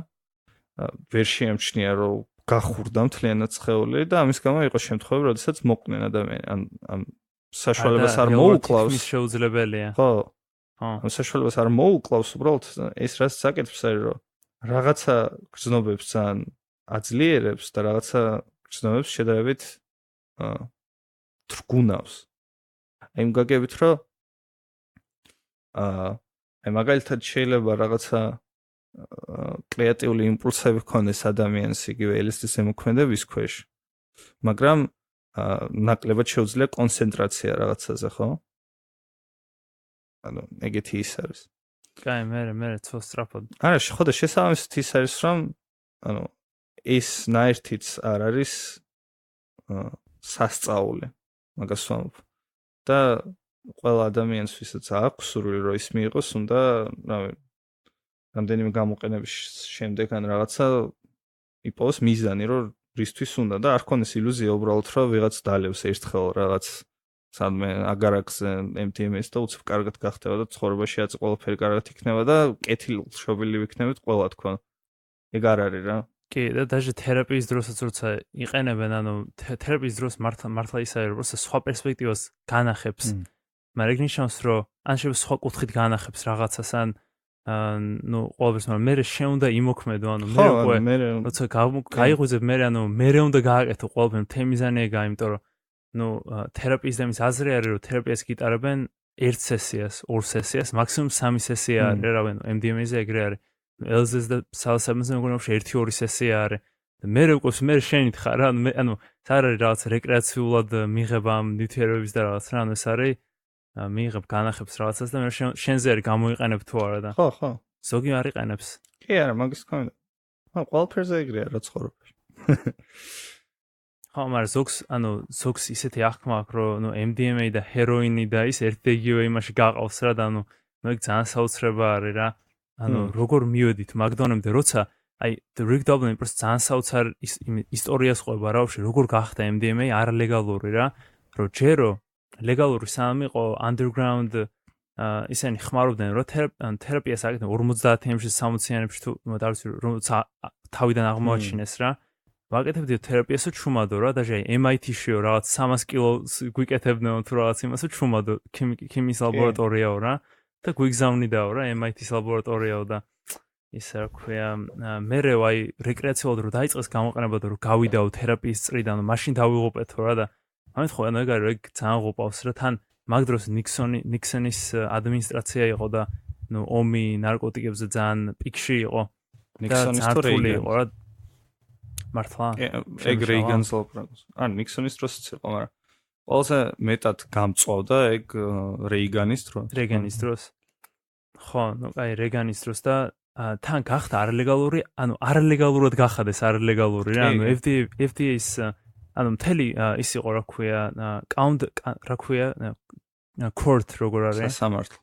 ვერ შეამჩნია რომ გახურდა მთლიანად სხეული და ამის გამო იყო შემთხვევები, როდესაც მოყვნენ ადამიანი ამ საშუალებას არ მოუკლავს. ის შეუძლებელია. ხო. ამ საშუალებას არ მოუკლავს, უბრალოდ ეს რაც საკეთებს არის რომ რაღაცა გრძნობებს ძალიან აძლიერებს და რაღაცა გრძნობებს შედარებით თრგუნავს. აი მგაგებით რომ აი მაგალითად შეიძლება რაღაცა კრეატიული იმპულსები ქონდეს ადამიანს იგივე LSD-ს ემოქმედების ქვეშ, მაგრამ ნაკლებად შეუძლია კონცენტრაცია რაღაცაზე, ხო? ანუ ეგეთი ის არის. კაი, მე ცოტა სწრაფად. არა, ხო და შესაბამისად ის არის, რომ ანუ ეს ნაერთიც არ არის სასწაული. მაგას ვამბობ. და ყველა ადამიანს ვისაც აქვს სურვილი რომ ის მიიღოს, უნდა, რავი, რამდენიმე გამოყენების შემდეგ ან რაღაცა იპოვოს მიზანი, რომ რისთვის უნდა და არ ქონდეს ილუზია უბრალოდ რომ ვიღაც დალევს ერთხელ რაღაც სადმე აგარაკზე MTMS და უცებ კარგად გახდება და ცხოვრებაში აწ ყველაფერი კარგად იქნება და კეთილშობილი ვიქნებით ყველა თქო. ეგ არ არის რა. კი, და даже თერაპიის დროსაც როცა იყენებენ, ანუ თერაპიის დროს მართლა ის არის, რომ სხვა პერსპექტივას განახებს. მაგრამ ეგ ნიშნავს, რომ ან შეიძლება სხვა კუთხით განახებს რაღაცას, ან ну, ყოველთვის, მაგრამ მე შენ უნდა იმოქმედო, ანუ მე როცა გაიღვიძებ მე, ანუ მე უნდა გააკეთო ყოველთვის თემიზანი ეგაა, იმიტომ რომ ну, თერაპიის დემის აზრი არის, რომ თერაპიას გიტარებენ ერთ სესიას, ორ სესიას, მაქსიმუმ 3 სესია არის, რავენ, MDMA-ზე ეგრე არის. ელზეს და სალსაბმაზე მეგონებში 1-2 სესია არის. და მე უკვე მე შენით ხარ რა, ანუ ეს არ არის რაღაც რეკრეაციულად მიღებამ ნივთიერებების და რაღაც რა, ანუ ეს არის მიიღებ განახებს რაღაცას და მე შენზე არის გამოიყენებ თუ არა და. ხო. ზოგი არ იყენებს. კი არა, მაგის თქმა უნდა. ყველაფერზე ეგრეა რა ცხოვრებაში. ხო, მაგრამ ზოგს ისეთი აღქმა აქვს, რომ MDMA და ჰეროინი და ის ერთდაიგივე იმაში გაყავს რა და ეგ ძალიან საოცრება არის რა. როგორ მივედით მაგდონემდე, როცა აი Rick Doblin просто ძალიან საოცარ ისტორიას ყვება რა, როგორ გახდა MDMA არალეგალური რა, რომ ჯერო ლეგალური სანამ იყო underground ისინი ხმარობდნენ, რომ თერაპიას აკეთებდნენ 50-იანებში, 60-იანებში თუ როცა თავიდან აღმოაჩინეს რა. ვაკეთებდით თერაპიასო ჩუმადო რა, даже MIT-შიო რაღაც 300 კილოს გვიკეთებდნენ თუ რაღაც იმასო ჩუმადო ქიმიის ლაბორატორიაო რა. და გვიგზავნიდაო რა MIT-ის ლაბორატორიაო და ისე რა ქვია მერე აი რეკრეაციულად რომ დაიწყეს გამოყენება და რომ გავიდაო თერაპიის წრიდან მაშინ დავიღუპეთო რა და ამით ხო ეგ არის ეგ ძალიან ღუპავს რა თან მაგ დროს ნიქსონის ადმინისტრაცია იყო და ომი ნარკოტიკებზე ძალიან პიკში იყო ნიქსონის თორე იყო რა მართლა ეგ რეიგანს ლაპარაკობს ან ნიქსონის დროსაც იყო მაგრამ ყველაზე მეტად გამწვავდა ეგ რეიგანის დროს. ხო, აი რეგანის დროს და თან გახდა არალეგალური, ანუ არალეგალურად გახადეს არალეგალური რა, ანუ FDA-ის ანუ მთელი ის იყო რა ქვია, რა ქვია, court როგორ არის? სასამართლო.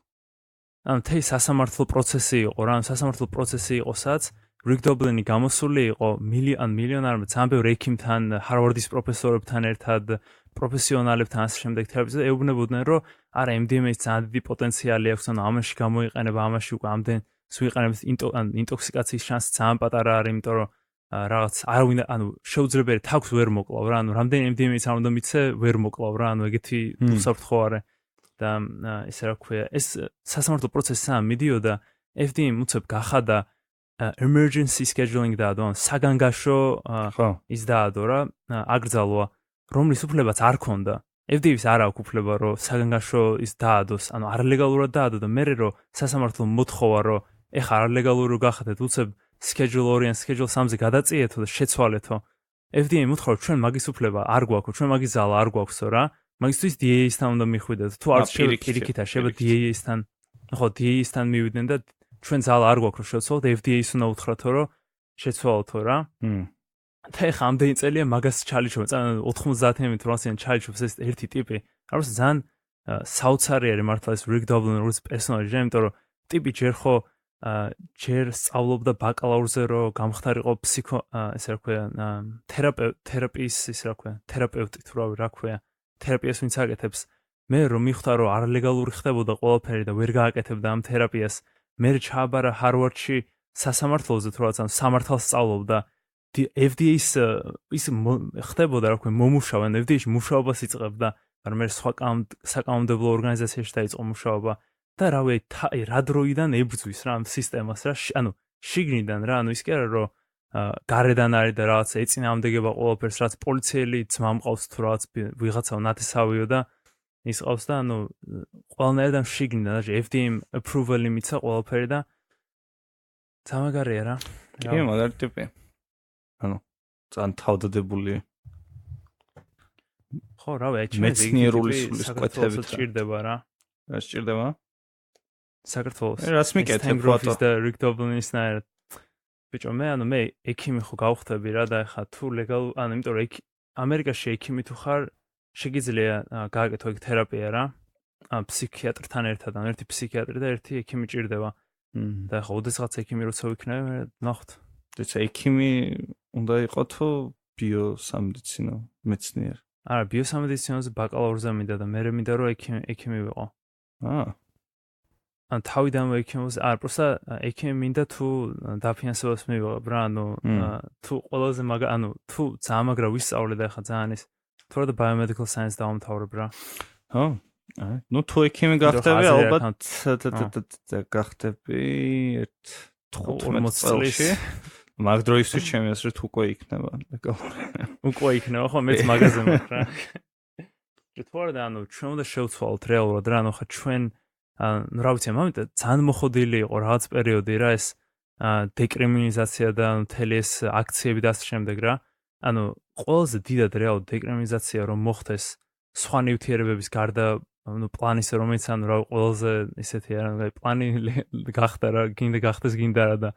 ანუ მთელი სასამართლო პროცესი იყო რა, სასამართლო პროცესი იყო, სადაც Rick Doblin-ი გამოსული იყო მილიონარ ძალიან ბევრ ექიმთან, ჰარვარდის პროფესორებთან ერთად პროფესიონალებთან ასე შემდეგ თერაპიაზე ეუბნებოდნენ, რომ არა MDMA-ის ძალიან დიდი პოტენციალი აქვს, ანუ ამაში გამოიყენება, ამაში უკვე ამდენ სუიყენებს ინტოქსიკაციის შანსი ძალიან პატარა არის, იმიტომ რომ რაღაც არავინ ანუ შეუძლებელი თავს ვერ მოკლავ რა, ანუ რამდენი MDMA-ს არ უნდა მიცე, ვერ მოკლავ რა, ანუ ეგეთი უსაფრთხო არის და ესე რა ქვია, ეს სასამართლო პროცესი სამ მიდიოდა, FDA-მ უცებ გახადა emergency scheduling დაადო, ანუ საგანგაშო ის დაადო რა, აკრძალვა რომლის უფლებაც არ ქონდა. FDA-ს არ აქვს უფლება, რომ საგანგაშო ის დაადოს, ანუ არალეგალურად დაადო და მერე რომ სასამართლომ მოთხოვა, რომ ეხა არალეგალური გახადეთ, უცებ schedule 2-ან schedule 3-ზე გადაწიეთო და შეცვალეთო. FDA-მ მოთხოვა, ჩვენ მაგის უფლება არ გვაქვს, ჩვენ მაგის ზალა არ გვაქვსო რა. მაგისთვის DEA-სთან უნდა მიხვიდეთ. თუ არ პირიქით შეიძლება DEA-სთან, ხო, DEA-სთან მივიდნენ და ჩვენ ზალა არ გვაქვს, რომ შევცვალოთ, FDA-ს უნდა უთხრათო, რომ შეცვალოთო რა. და ეხა ამდენი წელია მაგას ჩალიჩობენ, 90-800-იან ჩალიჩობს ეს ერთი ტიპი. არის ძალიან საოცარი არის მართლა ეს Rick Doblin როც პერსონაჟი, იმიტომ რომ ტიპი ჯერ სწავლობდა ბაკალავრზე, რომ გამხდარიყო ესე რა ქვია, თერაპიის ის რა ქვია, თერაპევტი თუ რა ქვია, თერაპიას ვინც აკეთებს. მე რომ მიხვდა, რომ არალეგალური ხდებოდა ყველაფერი და ვერ გააკეთებდა ამ თერაპიას, მე ჩააბარა ჰარვარდში სასამართლოზე თუ რაღაც სამართალს სწავლობდა. FDA-ის ის ხდებოდა რა ქვია მომუშავე, FDA-ში მუშაობას იწყებდა, მაგრამ მე სხვა საკანონმდებლო ორგანიზაციაში დაიწყო მუშაობა და რავი, რა დროიდან ებრძვის რა ამ სისტემას რა, ანუ შიგნიდან რა, ანუ ის კი არა რომ გარედან არის და რაღაც ეწინააღმდეგება ყველაფერს, რაც პოლიციელი ძმა მყავს თუ რაღაც ვიღაცა ნათესავიო და ის ყავს და ანუ ყველანაირად შიგნიდან და FDA-მ approval-ი მიცა ყველაფერი და თამაგარია რა. კი, მაგარი ტიპი. ანუ ძალიან თავდადებული ხო რავი მეცნიერული სულის კვეთებით სჭირდება რა სჭირდება საქართველოს რაც მიკეთებ ვატო და Rick Doblinisნაირად ბიჭო მე ექიმი ხო გავხდები რა და ეხა თუ ლეგალ ანუ იმიტომ რომ ამერიკაში ექიმი თუ ხარ შეგიძლია გააკეთო ეგ თერაპია რა. ფსიქიატრთან ერთად, ან ერთი ფსიქიატრი და ერთი ექიმი ჭირდება. და ხო, ოდესღაც ექიმი როცა ვიქნები, ნახოთ. ეცა ექიმი უნდა იყოს თუ ბიოსამედიცინო მეცნიერი? არა, ბიოსამედიცინოზე ბაკალავრზე მინდა და მე მინდა რომ ექიმი ვიყო. ან თავიდანვე ექიმს, არა, პროსტა ექიმი მინდა თუ დაფინანსებას მივიღებ რა, ანუ თუ ყველაზე ანუ თუ ძალიან მაგრა ვისწავლე და ახლა ძალიან ის თუ რა და biomedical science დავამთავრებ რა. ხო? ნუ თუ ექიმი გახდები, ალბათ გახდები 15 წელში. მაგ დროისთვის ჩემი აზრით უკვე იქნება. უკვე იქნება, ხო, მეც მაგაზე მაქვს რა. თუ არა და ანუ ჩვენ უნდა შევცვალოთ რეალურად რა, ანუ ხა ჩვენ ну, რა ვიცი, მომენტ ძალიან მოხდილი იყო რაღაც პერიოდი რა ეს დეკრიმინალიზაცია და მთელი ეს აქციები და ასე შემდეგ რა. ანუ ყველაზე დიდად რეალურად დეკრიმინალიზაცია რომ მოხდეს სხვა ნივთიერებების გარდა ну პლანის რომელიც ანუ რა ყველაზე ისეთი რა პლანი გახდა რა გინდა გახდეს გინდა რა და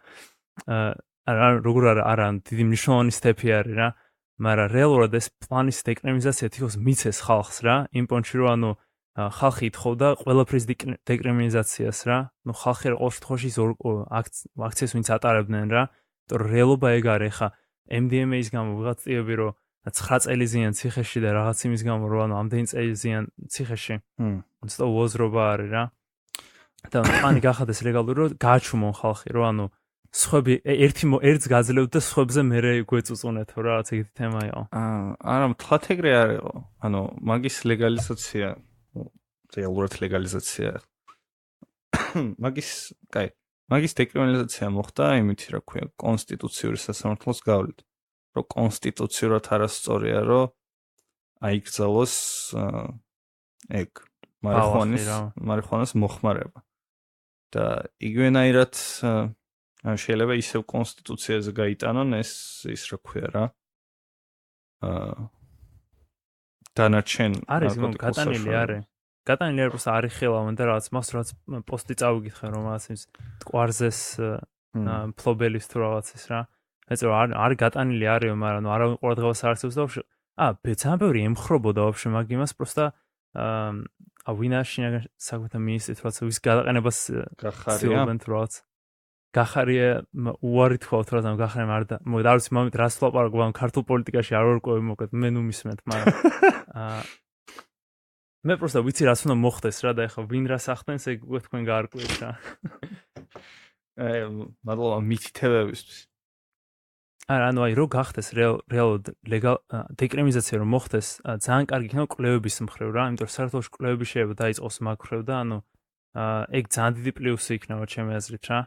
არა როგორ არა დიდი მნიშვნელოვანი სტეპი არის რა მაგრამ რეალურად ეს პლანის დეკრიმინალიზაცია თითქოს მიცეს ხალხს რა იმ პონჩი რომ ანუ ხალხი ითხოვდა ყველაფრის დეკრიმინალიზაციას რა ну ხალხი ყოველ შემთხვევაში ის აქციას ვინც ატარებდნენ რა იმიტომ რომ რეალობა ეგ არის ხა MDMA-ის გამო ვიღაც ტიპები რომ 9 წელი ზიან ციხეში და რაღაც იმის გამო რომ ანუ ამდენი წელი ზიან ციხეში. უცოტა უაზრობა არის რა. და პლანი გახადეს ლეგალური რომ გააჩუმონ ხალხი რომ ანუ სხვები ერთს გაძლევთ და სხვებზე მერე გვეწუწუნეთო რა რაღაც ეგეთი თემა იყო. არა მთლად ეგრე არ იყო. ანუ მაგის ლეგალიზაცია რეალურად ლეგალიზაცია. მაგის დეკრიმინალიზაცია მოხდა იმით რა ქვია კონსტიტუციური სასამართლოს გავლით. რომ კონსტიტუციურად არასწორია რომ აიგზავნოს ეგ მარიხუანას მოხმარება და იგივენაირად შეიძლება ისევ კონსტიტუციაზე გაიტანონ ეს ის რა ქვია რა დანარჩენ არის გატანილი არის просто არის ხელავენ და რაღაც მას რაც პოსტი წავიკითხე რომ რაღაც ის კვარზეს ფლობელის თუ რაღაცის რა ეს არ გატანილი არისო, მაგრამ ნუ არავინ ყურადღებას არ ახდენს და ვაფშე ძალიან ბევრი ემხრობოდა ვაფშე მაგ იმას, просто ვინაშინა საქმეთა მინისტრით რაც ვის გადაყენებას გახარია თროც. გახარია უარი თქვათ რა, გახარია არ და არ ვიცი მომენტ რას ვლაპარაკობ ამ ქართულ პოლიტიკაში არ ვარკვევი მოკეთ მე ნუ მისმენთ, მაგრამ მე просто ვიცი რას უნდა მოხდეს რა და ეხლა ვინ რას ახდენს ეგ უკვე თქვენ გაარკვევით რა. მადლობა მითითებებისთვის. ანუ აი რო გახდეს რეალურად დეკრიმინალიზაცია რომ მოხდეს ძალიან კარგი იქნება კვლევების მხრივ რა, იმიტომ რომ საქართველოში კვლევები შეიძლება დაიწყოს მაგ მხრივ და ანუ ეგ ძალიან დიდი პლუსი იქნება ჩემი აზრით რა.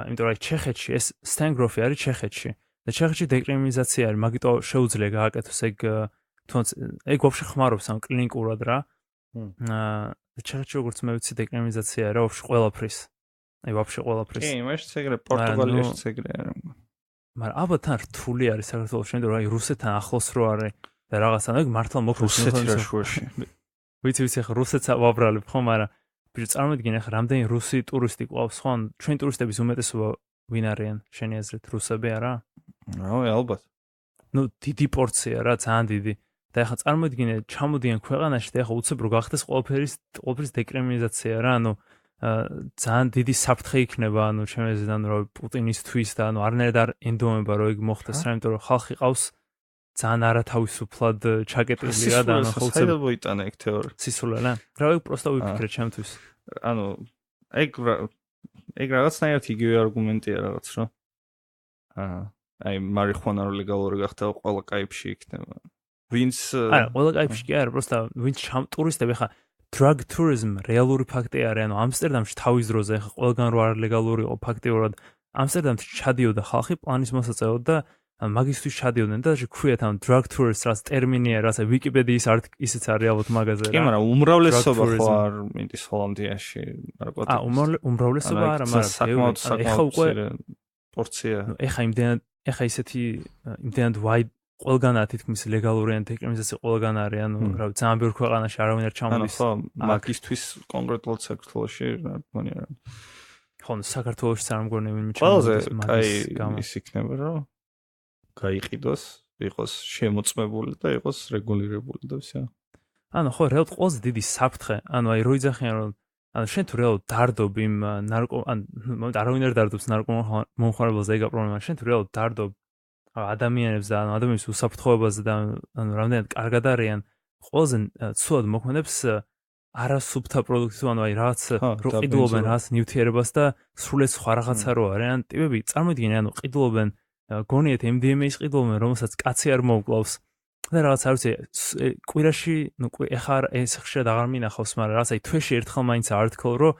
იმიტომ რომ აი ჩეხეთში ეს სტენგროფი არის ჩეხეთში და ჩეხეთში დეკრიმინალიზაცია არის, მაგიტო შეუძლია გააკეთოს ეგ თუნდაც ეგ ვაფშე ხმარობს ამ კლინიკურად რა. ჩეხეთში როგორც მე ვიცი დეკრიმინალიზაცია რა ვაფშე ყველაფრის. აი ვაფშე ყველაფრის. კი, მაშინ ეგრე პორტუგალიაშიც ეგრე არის. მაგრამ ალბათ თან რთული არის საქართველოში, იმიტომ რომ აი რუსეთთან ახლოს რო არის და რაღაცა ეგ მართლა მოხდეს რუსეთი რა შუაში. ვიცი ახლა რუსეთს ვაბრალებ ხო, მაგრამ ბიჭო წარმოიდგინე ახლა რამდენი რუსი ტურისტი ყავს, ხო? ჩვენ ტურისტების უმეტესობა ვინ არიან შენი აზრით, რუსები არა? რავი, ალბათ. ნუ დიდი პორცია რა, ძალიან დიდი. და ახლა წარმოიდგინე ჩამოდიან ქვეყანაში და ახლა უცებ რო გახდეს ყველაფრის დეკრიმინალიზაცია რა, ანუ ძალიან დიდი საფრთხე იქნება, ანუ ჩემი აზრით, ანუ რა პუტინისთვის და ანუ არნაირად არ ენდომება რომ ეგ მოხდეს რა, იმიტომ რომ ხალხი ყავს ძალიან არათავისუფლად ჩაკეტილი რა და ანუ ხალხი საერთოდ მოიტანა ეგ თეორია. სისულე რა. რა ეგ просто ვიფიქრე ჩემთვის. ანუ ეგ რაღაცნაირად იგივე არგუმენტია რაღაც რა. აი მარიხუანა რო ლეგალური გახდა ყველა კაიფში იქნება. ვინც არა, ყველა კაიფში კი არა, просто ვინც ტურისტები ხა drug tourism რეალური ფაქტი არის, ანუ ამსტერდამში თავის დროზე ახლა ყველგან რო არ ლეგალური იყო ფაქტიურად ამსტერდამში ჩადიოდა ხალხი პლანის მოსაწევად და მაგისტვის ჩადიოდნენ და ქვიათ ამ drug tourist რაც ტერმინია, რაც ვიკიპედიის ისიც არის ალბათ მაგაზე რა. კი, მაგრამ უმრავლესობა ხო არ მინდის ჰოლანდიაში, ნარკოტიკი. უმრავლესობა არა, მაგრამ ეხა უკვე პორცია. ეხა ისეთი იმდენად wide ყველგანაა თითქმის ლეგალურიან დეკრიმინალიზაცია ყველგან არის, ანუ რა ვიცი, ძალიან ბევრ ქვეყანაში არავინ არ ჩამოდის. ხო, მაგისტვის კონკრეტულად საქართველოში რა მგონია რა. ხო, საქართველოშიც არ მგონია ვინმე ჩამოდის მაგის გამო. ის იქნება რომ გაიყიდოს, იყოს შემოწმებული და იყოს რეგულირებული და ვსა. ანუ ხო რეალურად ყველაზე დიდი საფრთხე, ანუ აი რო იძახიან რომ ანუ შენ თუ რეალურად დარდობ იმ არავინ არ დარდობს ნარკომანხმარებელზე ეგა პრობლემა, შენ თუ რეალურად დარდობ ადამიანებს და ანუ ადამიანის უსაფრთხოებაზე და ანუ რამდენად კარგად არიან, ყველაზე ცუდად მოქმედებს არასუფთა პროდუქტი, ანუ აი რაღაც რო ყიდულობენ რაღაც ნივთიერებას და სრულიად სხვა რაღაცა რო არის, ან ტიპები წარმოიდგინე, ანუ ყიდულობენ გონიათ MDMA-ის ყიდულობენ, რომელსაც კაცი არ მოუკლავს და რაღაც არ ვიცი, კვირაში, ნუ ეხლა ეს ხშირად აღარ მინახავს, მაგრამ რაღაც აი თვეში ერთხელ მაინც არტიკლ რო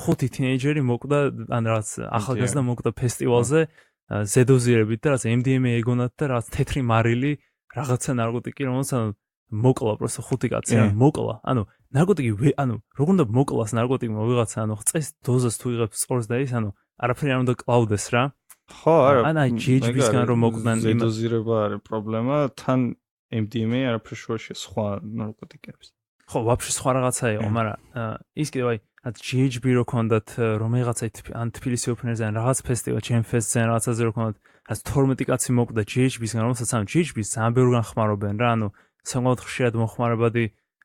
5 თინეიჯერი მოკვდა, ან რაღაც ახალგაზრდა მოკვდა ფესტივალზე ზედოზირებით და რაღაც MDMA ეგონათ და რაღაც თეთრი მარილი, რაღაცა ნარკოტიკი, რომელსაც ანუ მოკლა პროსტო 5 კაცი ან მოკლა. ანუ ნარკოტიკი ანუ როგორ უნდა მოკლას ნარკოტიკმა ვიღაცა, ანუ წეს დოზას თუ იღებს სწორს და ის, ანუ არაფერი არ უნდა კლავდეს რა. ხო, არა. ან აი GHB-სგან რომ მოკვდნენ ზედოზირება არის პრობლემა, თან MDMA არაფერ შუაშია სხვა ნარკოტიკების. ხო, ვაფშე სხვა რაღაცა იყო, მაგრამ ის კიდევ აი GHB რო ქონდათ რომ რაღაცა ან თბილისი ოფენერზე ან რაღაც ფესტივალ ჩემფესტზე ან რაღაცაზე რო ქონდათ, რაც 12 კაცი მოკვდა GHB-სგან, რომელსაც ანუ GHB-ს ძალიან ბევრგან ხმარობენ რა, ანუ საკმაოდ ხშირად მოხმარებადი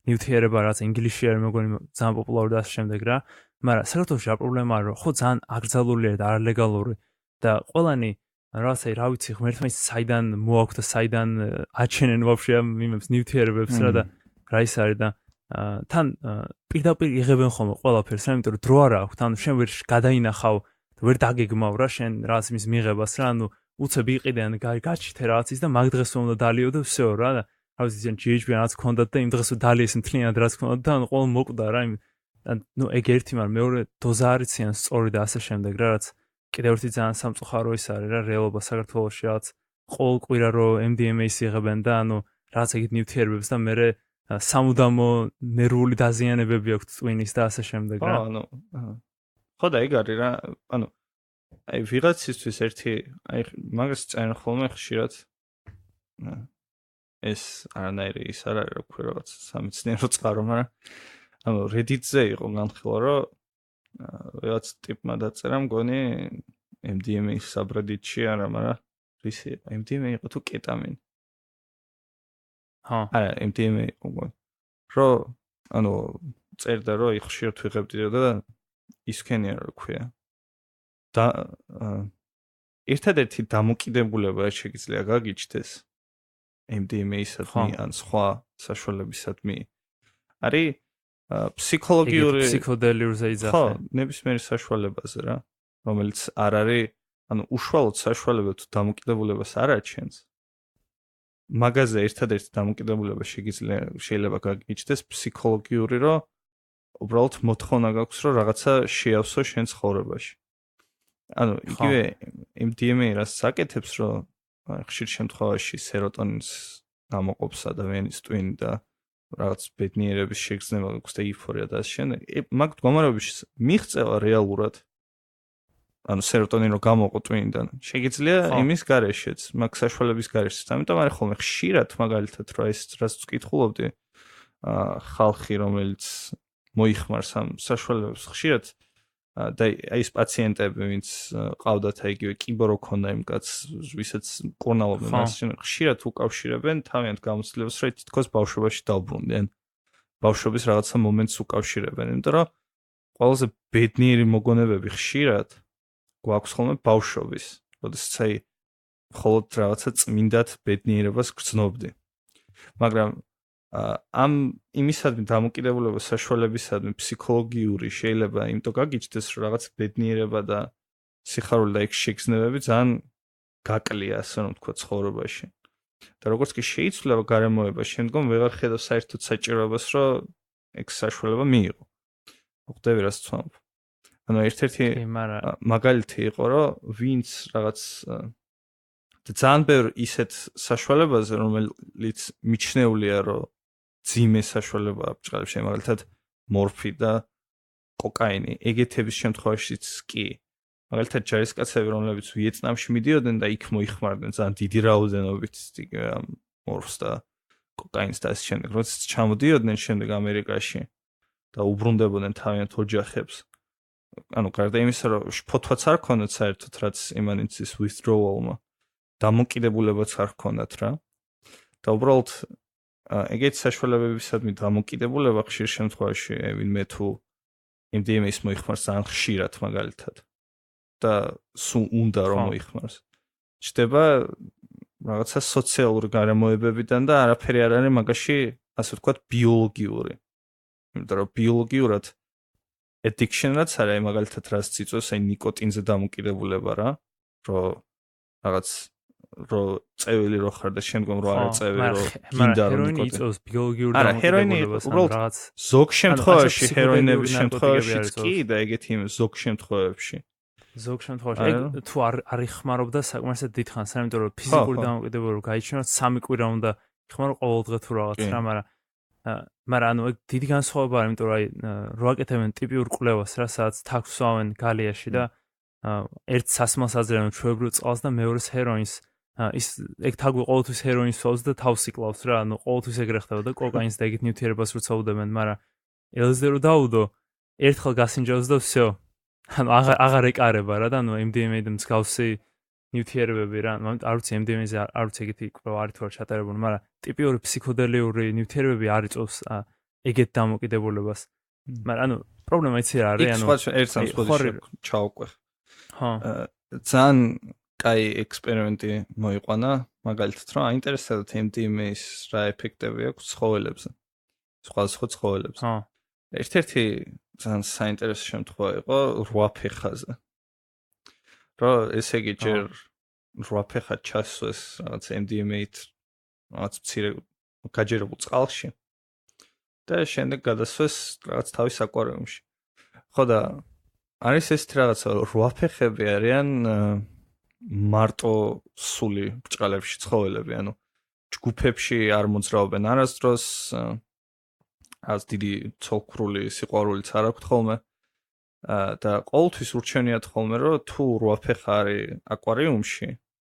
ნივთიერება, რაც ინგლისში არის მეგონი ძალიან პოპულარული და ასე შემდეგ რა. მაგრამ საქართველოში რა პრობლემაა, რომ ხო ძალიან აკრძალულია და არალეგალური და ყველანი რაღაცა რა ვიცი ღმერთმა ის საიდან მოაქვს და საიდან აჩენენ ვაფშე ამ იმებს ნივთიერებებს რა და რა ის არის და თან პირდაპირ იღებენ ხოლმე ყველაფერს რა, იმიტომ რომ დრო არ აქვს, ანუ შენ ვერ გადაინახავ, ვერ დაგეგმავ რა შენ რაღაც იმის მიღებას რა, ანუ უცებ იყიდენ გაჩითე რაღაცის და მაგ დღეს უნდა დალიო და всё რა და რა ვიცი ზენ GHB რაც ქონდათ და იმ დღეს დალიეს მთლიანად რაც ქონდათ და ანუ ყველა მოკვდა რა იმ ნუ ეგ ერთი, მაგრამ მეორე დოზა არიციან სწორი და ასე შემდეგ რა, რაც კიდევ ერთი ძალიან სამწუხარო ის არის რა, რეალობა საქართველოში რაც ყოველ კვირა რო MDMA-ს იღებენ და ანუ რაღაც ეგეთ ნივთიერებებს და მე სამუდამო ნერვული დაზიანებები აქვს ტვინის და ასე შემდეგ რა. ანუ ხო და ეგ არის რა, ანუ აი ვიღაცისთვის ერთი აი მაგას წერენ ხოლმე ხშირად ეს არანაირი ის არ არის, რა ქვია, რაღაც სამეცნიერო წყარო, მაგრამ ანუ Reddit-ზე იყო განხილვა, რომ რაღაც ტიპმა დაწერა მგონი MDMA-ის subreddit-ში არა, მაგრამ რისი MDMA იყო თუ კეტამინი. არა, MDMA იყო მგონი. რომ ანუ წერდა, რომ ხშირად ვიღებდი და ისქენია, რა ქვია. და ერთადერთი დამოკიდებულება შეიძლება გაგიჩნდეს MDMA-ისადმი ან სხვა საშუალებისადმი არის ფსიქოლოგიური ფსიქოდელიურზე იძახე. ხო, ნებისმიერი საშუალებაზე რა, რომელიც არ არის, ანუ უშუალოდ საშუალება თუ დამოკიდებულებას არ აჩენს. მაგაზე ერთადერთი დამოკიდებულება შეიძლება გაგიჩნდეს ფსიქოლოგიური, რომ უბრალოდ მოთხოვნა გაქვს, რომ რაღაცა შეავსო შენ ცხოვრებაში. ანუ იგივე MDMA რაც საკეთებს, რომ ხშირ შემთხვევაში სეროტონინს გამოყოფს ადამიანის ტვინი და რაღაც ბედნიერების შეგრძნება აქვს და ეიფორია და ასე შემდეგ. მაგ მდგომარეობაში მიღწევა რეალურად ანუ სეროტონინი რომ გამოყო ტვინიდან შეიძლება იმის გარეშეც, მაგ საშუალების გარეშეც. ამიტომ არის ხოლმე ხშირად მაგალითად რა ის რაც ვკითხულობდი ხალხი რომელიც მოიხმარს ამ საშუალებებს ხშირად და აი ეს პაციენტები ვინც ყავდათ აი იგივე კიბორო ქონდა იმ კაცს ვისაც კურნალობდნენ ასე ხშირად უკავშირებენ თავიანთ გამოცდილებას რომ თითქოს ბავშვობაში დაუბრუნდნენ ბავშვობის რაღაცა მომენტს უკავშირებენ იმიტომ რომ ყველაზე ბედნიერი მოგონებები ხშირად გვაქვს ხოლმე ბავშვობის როდესაც აი მხოლოდ რაღაცა წმინდად ბედნიერებას გრძნობდი მაგრამ ამ იმისადმი დამოკიდებულება საშუალებისადმი ფსიქოლოგიური შეიძლება იმიტომ გაგიჩნდეს რომ რაღაც ბედნიერება და სიხარული და ეგ შეგრძნებები ძალიან გაკლია ასე რომ თქვა ცხოვრებაში და როგორც კი შეიძლება გარემოება შემდგომ ვეღარ ხედავ საერთოდ საჭიროებას რომ ეგ საშუალება მიიღო ხვდები რას ვთქვამთ ანუ ერთ-ერთი მაგალითი იყო რომ ვინც რაღაც ძალიან ბევრ ისეთ საშუალებაზე რომელიც მიჩნეულია რომ ძიმე საშუალება აბჭყალებს მაგალითად მორფი და კოკაინი ეგეთების შემთხვევაშიც კი მაგალითად ჯარისკაცები რომლებიც ვიეტნამში მიდიოდნენ და იქ მოიხმარდნენ ძალიან დიდი რაოდენობით მორფს და კოკაინს და ასე შემდეგ როდესაც ჩამოდიოდნენ შემდეგ ამერიკაში და უბრუნდებოდნენ თავიანთ ოჯახებს ანუ გარდა იმისა რომ ფოთვაც არ ქონდათ საერთოდ რაც იმანიცის withdrawal-მა დამოკიდებულებაც არ ქონდათ რა და უბრალოდ ეგეთ საშუალებებისადმი დამოკიდებულება ხშირ შემთხვევაში ვინმე თუ MDMA-ის მოიხმარს ძალიან ხშირად მაგალითად და სულ უნდა რომ მოიხმარს. ჩდება რაღაცა სოციალური გარემოებებიდან და არაფერი არ არის მაგაში, ასე ვთქვათ, ბიოლოგიური. იმიტომ რომ ბიოლოგიურად addiction-აც არის მაგალითად რაც წიწვევს, აი ნიკოტინზე დამოკიდებულება რა, რომ რაღაც რო წეველი რო ხარ და შემდგომ რო არა წეველი რო გინდა რომ ნიკოტინი იწვევს ბიოლოგიურ დამოკიდებულებას ან რაღაც ზოგ შემთხვევაში ჰეროინების შემთხვევაშიც კი და ეგეთი ზოგ შემთხვევებში ეგ თუ არ იხმარობდა საკმარისად დიდხანს, იმიტომ რომ ფიზიკური დამოკიდებულება გაიჩინოთ 3 კვირა უნდა იხმარო ყოველდღე თუ რაღაც რა, მაგრამ ეგ დიდი განსხვავება არის, იმიტომ რომ აი რო აკეთებენ ტიპიურ კვლევას რა, სადაც თავს ვსვამენ გალიაში და ერთ სასმელს აძლევენ ჩვეულებრივ წყალს და მეორეს ჰეროინს ის ეგ თაგვი ყოველთვის ჰეროინს ვსვავს და თავს იკლავს რა, ყოველთვის ეგრე ხდება და კოკაინს და ეგეთ ნივთიერებას როცა უდებენ, მაგრამ ელზდე რო დაუდო, ერთხელ გასინჯავს და всё. აღარ ეკარება რა და MDMA-დან მსგავსი ნივთიერებები რა, არ ვიცი MDMA-ზე არ ვიცი ეგეთი კვლევა არის თუ არ ჩატარებული, მაგრამ ტიპიური ფსიქოდელიური ნივთიერებები არ იწვევს ეგეთ დამოკიდებულებას. მაგრამ პრობლემა იცი რა არის, ერთ სამსხური ჩაუყვე. ძალიან კაი ექსპერიმენტი მოიყვანა, მაგალითად რომ აინტერესებდათ MDMA-ის რა ეფექტები აქვს ცხოველებზე. სხვადასხვა ცხოველებზე. ერთ-ერთი ძალიან საინტერესო შემთხვევა იყო 8 ფეხაზე. რომ ესე იგი ჯერ 8 ფეხა ჩასვეს რაღაც MDMA-ით რაღაც მცირე გაჯერებულ წყალში და შემდეგ გადასვეს რაღაც თავის აკვარიუმში. ხო და არის ესეთი რაღაცა 8 ფეხები არიან მარტო სული ბჭყალებში ცხოველები, ანუ ჯგუფებში არ მოძრაობენ არასდროს, ას დიდი ცოლქრული სიყვარულიც არ აქვთ ხოლმე და ყოველთვის ურჩევნიათ ხოლმე რომ თუ 8 ფეხა არის აკვარიუმში,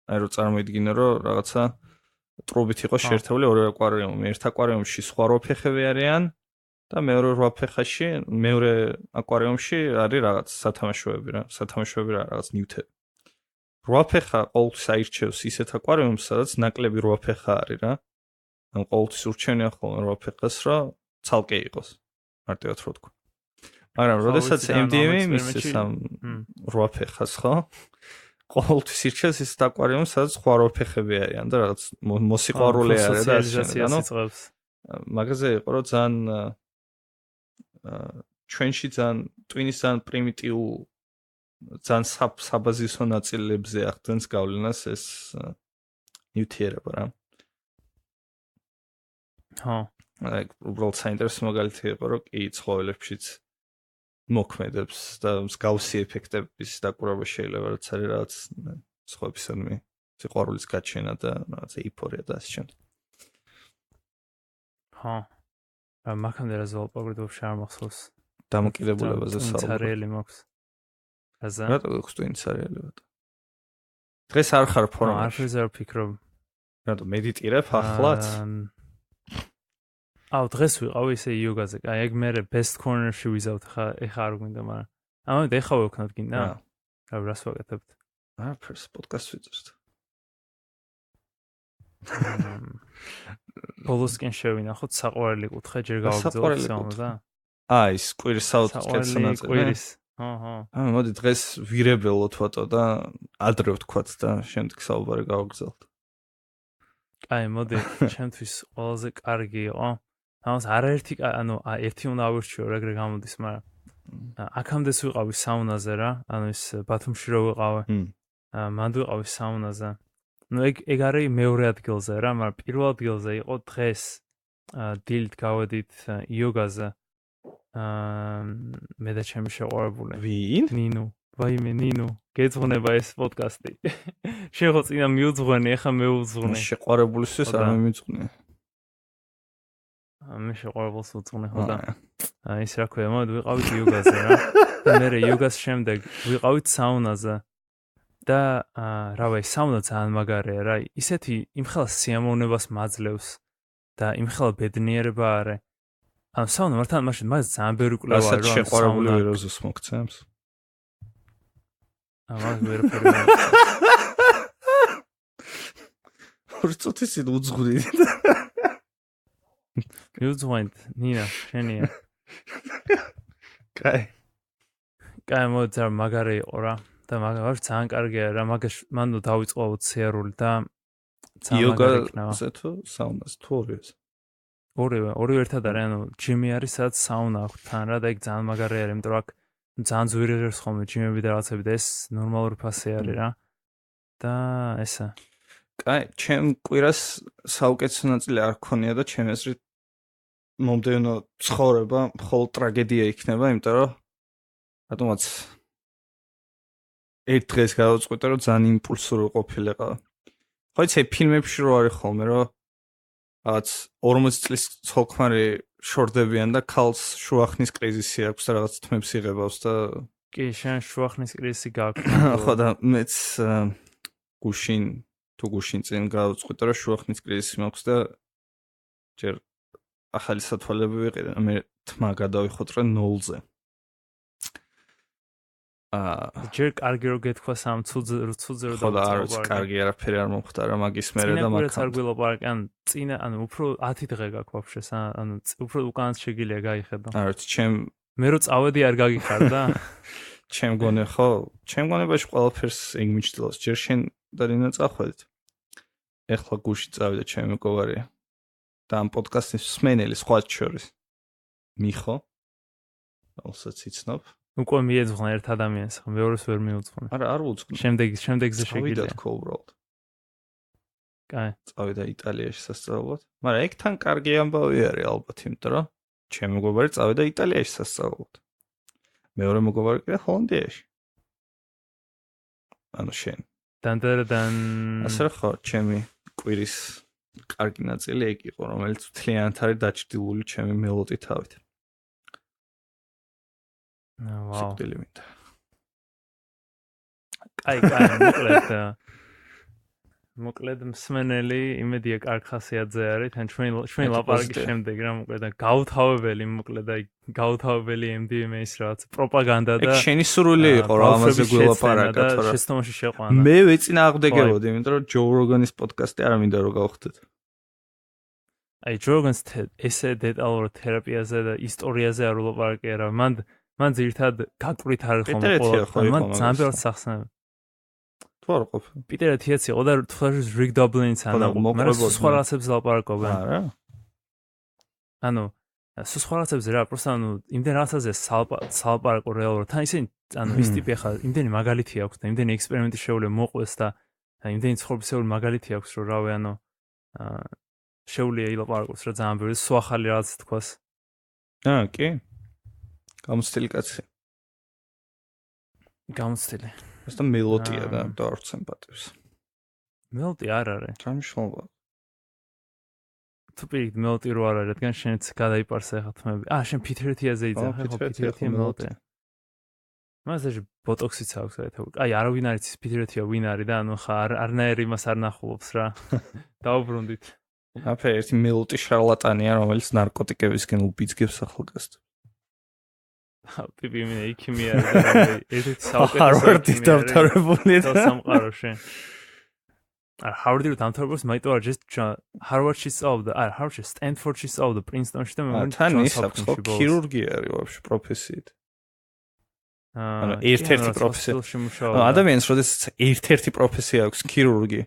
აი რომ წარმოიდგინე რომ რაღაცა ტრუბით იყოს შეერთებული ორი აკვარიუმი, ერთ აკვარიუმში სხვა 8 ფეხები არიან და მეორე 8 ფეხაში მეორე აკვარიუმში არის რაღაც სათამაშოები რა, რაღაც ნივთები. 8 ფეხა ყოველთვის აირჩევს ისეთ აკვარიუმს, სადაც ნაკლები 8 ფეხა არის რა. ან ყოველთვის ურჩევნია ხოლმე 8 ფეხას რომ ცალკე იყოს. მარტივად რო თქვა. მაგრამ როდესაც MDMA მისცეს ამ 8 ფეხას, ხო? ყოველთვის ირჩევს ის აკვარიუმს, სადაც სხვა 8 ფეხები არიან და რაღაც მოსიყვარული არის და სოციალიზაციას მაგაზე იყო რომ ძალიან ჩვენში ძალიან ტვინის ძალიან პრიმიტიულ ძალიან საბაზისო ნაწილებზე ახდენს გავლენას ეს ნივთიერება რა. აი, უბრალოდ საინტერესო მაგალითი იყო, რომ კი ცხოველებშიც მოქმედებს და მსგავსი ეფექტების დაკვირვება შეიძლება რაც არის რაღაც სხვებისადმი სიყვარულის გაჩენა და რაღაც ეიფორია და ასე შემდეგ. მაგამდე რა ზოლპაგრიდო შარ მახსოვს დამოკიდებულებაზე საუბარი მაქვს. რატო გქოს თუ ინცარიელი ვატო? დღეს არ ხარ ფორმაში. არაფერზე არ ვფიქრობ. რატო მედიტირებ ახლაც? დღეს ვიყავი ისე იოგაზე. აი ეგ მე best corner-ში ვიზავთ ხა არ გვინდა, მაგრამ ამიტომ ეხა ვექნათ გინდა? რა რას ვაკეთებთ? არაფერს პოდკასტ ვიწერთ. ბოლოსკენ შევინახოთ საყვარელი კუთხე ჯერ გავაგზავნოთ სამოდა. ის კვირის საოცრად კეთილნაწილი. მოდი დღეს ვირებელოთ ვატო და ადრე ვთქვათ და შემდეგ საუბარი გავაგზავნოთ. აი მოდი, ჩემთვის ყველაზე კარგი იყო. ამას არაერთი, ერთი უნდა ავირჩიო რა ეგრე გამოდის, მაგრამ აქამდე ვიყავი საუნაზე რა, ის ბათუმში რო ვიყავი. მანდ ვიყავი საუნაზე. ეგ არის მეორე ადგილზე რა, მაგრამ პირველ ადგილზე იყო დღეს დილით გავედით იოგაზე. მე და ჩემი შეყვარებული. ვინ? ნინუ. ვაიმე ნინუ, გეძღვნება ეს პოდკასტი. შეხო წინა მიუძღვენი, ეხა მე უძღვნე. შეყვარებულისთვის არ მიმიძღვნე. მე შეყვარებულს უძღვნე ხო და ის რა ქვია, მოდი ვიყავით იოგაზე რა. და მე იოგას შემდეგ ვიყავით საუნაზე. და რავი, საუნა ძალიან მაგარია რა. ისეთი იმხელა სიამოვნებას მაძლევს და იმხელა ბედნიერება არის. საუნა მართლა მაშინ მაგას ძალიან ბევრი კვლევა არის, რომ შეყვარებული ვიროზს მოგცემს. ამას ვერაფერი. ორ წუთის უძღვნით. მივძღვენთ ნინა შენია კაი მოძარ მაგარი იყო რა და მაგარი ძალიან კარგია რა მანდ დავიწყო ციარული და იოგაზე თუ საუნას თუ ორივე ერთად არის ანუ ჯიმი არის სადაც საუნა აქვს თან რა და ეგ ძალიან მაგარი არის იმიტომ რომ აქ ძალიან ძვირი ღირს ხოლმე ჯიმები და რაღაცები და ეს ნორმალური ფასი არის რა და ესა კაი ჩემ კვირას საუკეთესო ნაწილი არ გქონია და ჩემ აზრით მომდევნო ცხოვრება მხოლოდ ტრაგედია იქნება იმიტომ რომ რატომაც ერთ დღეს გავაწყვეტე რომ ძალიან იმპულსური ყოფილიყო ხო იცი ფილმებში რო არის ხოლმე რომ რაღაც 40 წლის ცოლ-ქმარი შორდებიან და ქალს შუახნის კრიზისი აქვს და რაღაც თმებს იღებავს და კი შენ შუახნის კრიზისი გაქვს ხო და მეც გუშინ წინ გავაწყვეტე რომ შუახნის კრიზისი მაქვს და ჯერ ახალი სათვალები ვიყიდე მე თმა გადავიხოტრე 0-ზე ჯერ კარგი რო გეთქვა სამ ცუძე რო ხო და არც კარგი არაფერი არ მომხდარა მაგის მერე და მაგ არ გვილაპარაკე ან წინა ანუ უფრო 10 დღე გაქვს ვაფშე ანუ უფრო უკანაც შეგიძლია გაიხედო არც ჩემ მე რო წავედი არ გაგიხარდა ჩემ გონე ხო ჩემ გონებაში ყველაფერს ეგ მიჩნდელს ჯერ შენ და რინა წახვედით ეხლა გუში წავიდა ჩემი მეგობარი და ამ პოდკასტის მსმენელი სხვა შორის მიხო რასაც იცნობ უკვე მიეძღვნა ერთ ადამიანს ხო მეორეს ვერ მიუძღვნა არა არ უძღვნა შემდეგზე შეგიძლია წავიდა თქო უბრალოდ კაი წავიდა იტალიაში სასწავლებლად მაგრამ ეგ თან კარგი ამბავი არის ალბათ იმიტომ რომ ჩემი მეგობარი წავიდა იტალიაში სასწავლებლად მეორე მეგობარი კი ჰოლანდიაში ანუ შენ დანდარდან ასე ხო ჩემი კვირის კარგი ნაწილი ეგ იყო რომელიც მთლიანად არის დაჭრილული ჩემი მელოდი თავით ვაუ სიკვდილივით კაი მოკლედ მსმენელი იმედია კარგ ხასიათზე არის თან ჩვენ ლაპარაკის შემდეგ რა მოკლედ გაუთავებელი მოკლედ აი გაუთავებელი MDMA-ის რაღაც პროპაგანდა და ეგ შენი სურვილი იყო რა ამაზე გულაპარაკა თორე შეცდომაში შეყვანა მე ვეწინააღმდეგებოდი იმიტომ რომ ჯო როგანის პოდკასტი არ მინდა რომ გავხდეთ აი ჯო როგანს ესე დეტალურად თერაპიაზე და ისტორიაზე არ ვლაპარაკე რა მან ძირთად გაკვრით არის ხოლმე მან ძალიან ბევრ სახსნებ თუ არ ყოფილი პიტერ ეთიაც იყო და თვალშიც რიგ დობლინის ანუ სხვა რაღაცებს ლაპარაკობენ არა ანუ სხვა რაღაცებს რა პროსტა ანუ იმდენ რაღაცაზე სალაპარაკო რეალურად თან ისინი ანუ ის ტიპი ახლა იმდენი მაგალითი აქვს და იმდენი ექსპერიმენტი შეუძლია მოყვეს და იმდენი ცხოვრებისეული მაგალითი აქვს რომ რავი ანუ შეუძლია ილაპარაკოს რა ძალიან ბევრი სხვა ახალი რაღაც თქვას კი გამოცდილი კაცი გამოცდილი ეს და მელოდია და არ სიმპათიებს მელოდი არ არის რა მნიშვნელობა თუ პირიქით მელოდი რო არ არის რადგან შენც გადაიპარსე ახლა თმები შენ ფითრეთიაზე იძახ ხო ფითრეთია მელოდია მასეში ბოტოქსიც აქვს საერთოდ აი არავინ არ იცის ფითრეთია ვინ არის და ანუ ხა არნაირი იმას არ ნახულობს რა დაუბრუნდით აფე ერთი მელოდი შარლატანია რომელიც ნარკოტიკებისკენ უბიძგებს ახალგაზრდებს პიპი მინე იქიმია ერთ-ერთი საუკეთესო ჰარვარდის დამთავრებული და სამყაროში ჰარვარდი დამთავრებას მაიტო არ ჯესტ ჰარვარდში სწავლობდა ჰარვარდში სტენფორდში სწავლობდა პრინსტონში და მე თან ის აქვს ხო ქირურგია არის ვაფშე პროფესიით ანუ ერთ-ერთი პროფესია ანუ ადამიანს როდესაც ერთ-ერთი პროფესია აქვს ქირურგი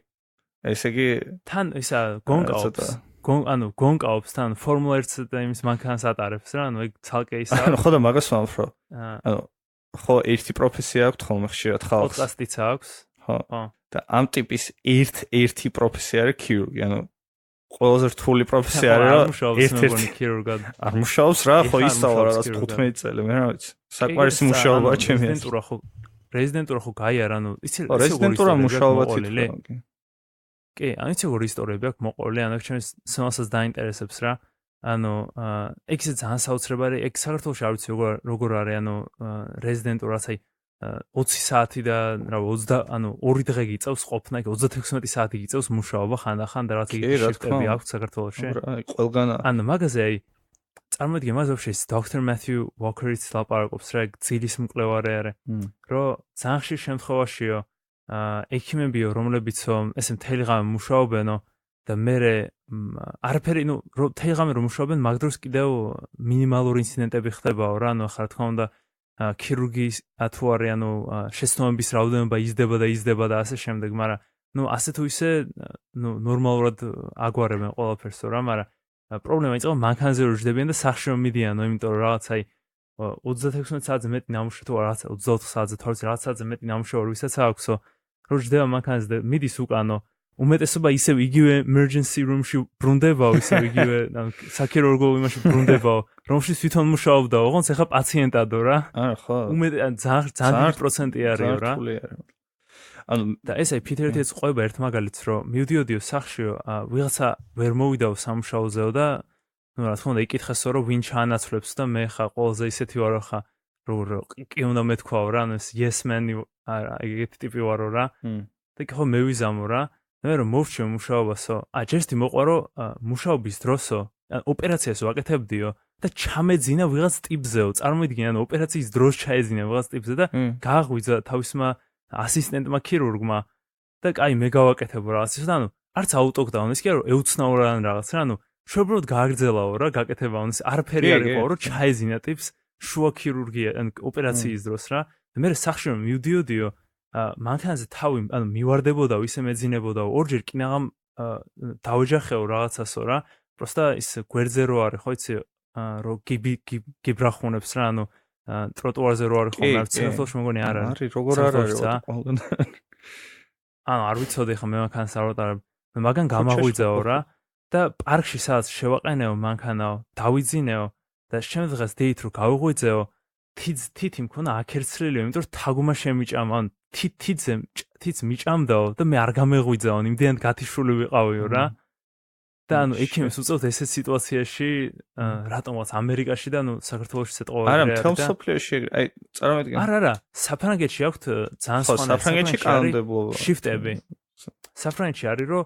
ესე იგი თან ისა გონკაობს ანუ გონკაობს თან ფორმულა 1 და იმის მანქანას ატარებს რა ანუ ეგ ცალკე ისა ანუ ხო და მაგას ვამბობ ანუ ხო ერთი პროფესია აქვს ხოლმე ხშირად ხალხს პოდკასტიც აქვს ხო და ამ ტიპის ერთი პროფესია არის ქირურგი ანუ ყველაზე რთული პროფესია არის რა ერთ-ერთი ქირურგად არ მუშაობს რა ხო ისწავლა რაღაც 15 წელი მე რა ვიცი საკმარისი მუშაობაა ჩემი რეზიდენტურა ხო გაიარა ანუ იცი რეზიდენტურა მუშაობა თვითონ კი, ანუ იცი როგორი ისტორიები აქვს მოყოლი, ანუ ჩემს სმელსაც დაინტერესებს რა. ანუ ეგ ისე ძალიან საოცრებარი, ეგ საქართველოში არ ვიცი როგორ არის, ანუ რეზიდენტურაც აი 20 საათი და რა 20 ანუ 2 დღე გიწევს ყოფნა, იქ 36 საათი გიწევს მუშაობა ხანდახან და რაც იგი შიფტები აქვს საქართველოში. აი ყველგანა. ანუ მაგაზე აი წარმოვიდგე მას ვაფშე დოქტორ მათიუ ვოკერიც ლაპარაკობს რა, ძილის მკვლევარი არის. რომ ძალიან ხშირ შემთხვევაშიო ექიმებიო, რომლებიცო ესე მთელი ღამე მუშაობენო, და მე არაფერი, თეიღამე რომ მუშაობენ, მაგ დროს კიდევ მინიმალური ინციდენტები ხდებაო რა, ახლა რა თქმა უნდა ქირურგიის თუ არის, შეცდომების რაოდენობა იზრდება და ასე შემდეგ, მაგრამ ასე თუ ისე ნორმალურად აგვარებენ ყველაფერს რა, მაგრამ პრობლემა იწყება მანქანაზე რომ ჯდებიან და სახში რომ მიდიანო, იმიტომ რომ რაღაც 36 საათზე მეტი ნამუშევარი თუ რაღაცა 24 საათზე, 12 საათზე მეტი ნამუშევარი ვისაც აქვსო, რომ ჯდება მანქანაზე და მიდის უკანო, უმეტესობა ისევ იგივე emergency room-ში ბრუნდებაო, ისევ იგივე საქირურგო იმაში ბრუნდებაო, რომშიც თვითონ მუშაობდაო, ოღონდ ეხა პაციენტადო რა. არა, ხო. ძალიან დიდი პროცენტი არისო რა. და ესე ფიტერთიც ყვება ერთ მაგალითს, რომ მივდიოდიო სახშიო, ვიღაცა ვერ მოვიდაო სამუშაოზეო და რა თქმა უნდა იკითხესო, რომ ვინ ჩაანაცვლებს და მე ხა ყველაზე ისეთი ვარო ხა, რომ კი უნდა მეთქვაო რა, ეს yes man ეგეთი ტიპი ვარო რა. და ხო მე ვიზამო რა. მე რომ მოვჩიო მუშაობასო, ჯერსტი მოყვარო მუშაობის დროსო, ოპერაციას ვაკეთებდიო და ჩამეძინა ვიღაც ტიპზეო, წარმოიდგინე, ოპერაციის დროს ჩაეძინა ვიღაც ტიპზე და გააღვიძა თავისმა ასისტენტმა ქირურგმა და კაი მე გავაკეთებო რაღაცას და არც აუტოკდაუნ ის კი არა ეუცნაურან რაღაც რა, შეუბრალოდ გააგრძელაო რა გაკეთება, არაფერი არ იყო რომ ჩაეძინა ტიპს შუა ქირურგია ოპერაციის დროს რა. და მე სახში რომ მივდიოდიო მანქანაზე თავი მივარდებოდაო, ისე მეძინებოდაო, ორჯერ კინაღამ დავეჯახეო რაღაცასო რა. პროსტა ის გვერდზე რო არის, ხო იცი, რომ გიბრახუნებს რა, ტროტუარზე რო არის ხოლმე, ცერტოლში მეგონი არ არის. არის, როგორ არ არის ყველგან. არ ვიცოდი ხა მე მანქანას არ ვატარებ. მაგან გამაღვიძაო რა და პარკში სადაც შევაყენეო მანქანაო, დავიძინეო და შემდეგ დღეს დეით რო გავიღვიძეო, თითი მქონა აკერცრილიო, იმიტომ რომ თაგუმა შემიჭამა, თიც მიჭამდაო და მე არ გამეღვიძაო, იმდენად გათიშული ვიყავიო რა. და ექიმებს უწევთ ესეთ სიტუაციაში, რატომაც ამერიკაში და საქართველოში ცოტა არა, მთელ მსოფლიოში, წარმოიდგინე. არა, საფრანგეთში აქვთ ძალიან სხვა საფრანგეთში კანონმდებლობა. შიფტები. საფრანგეთში არის რომ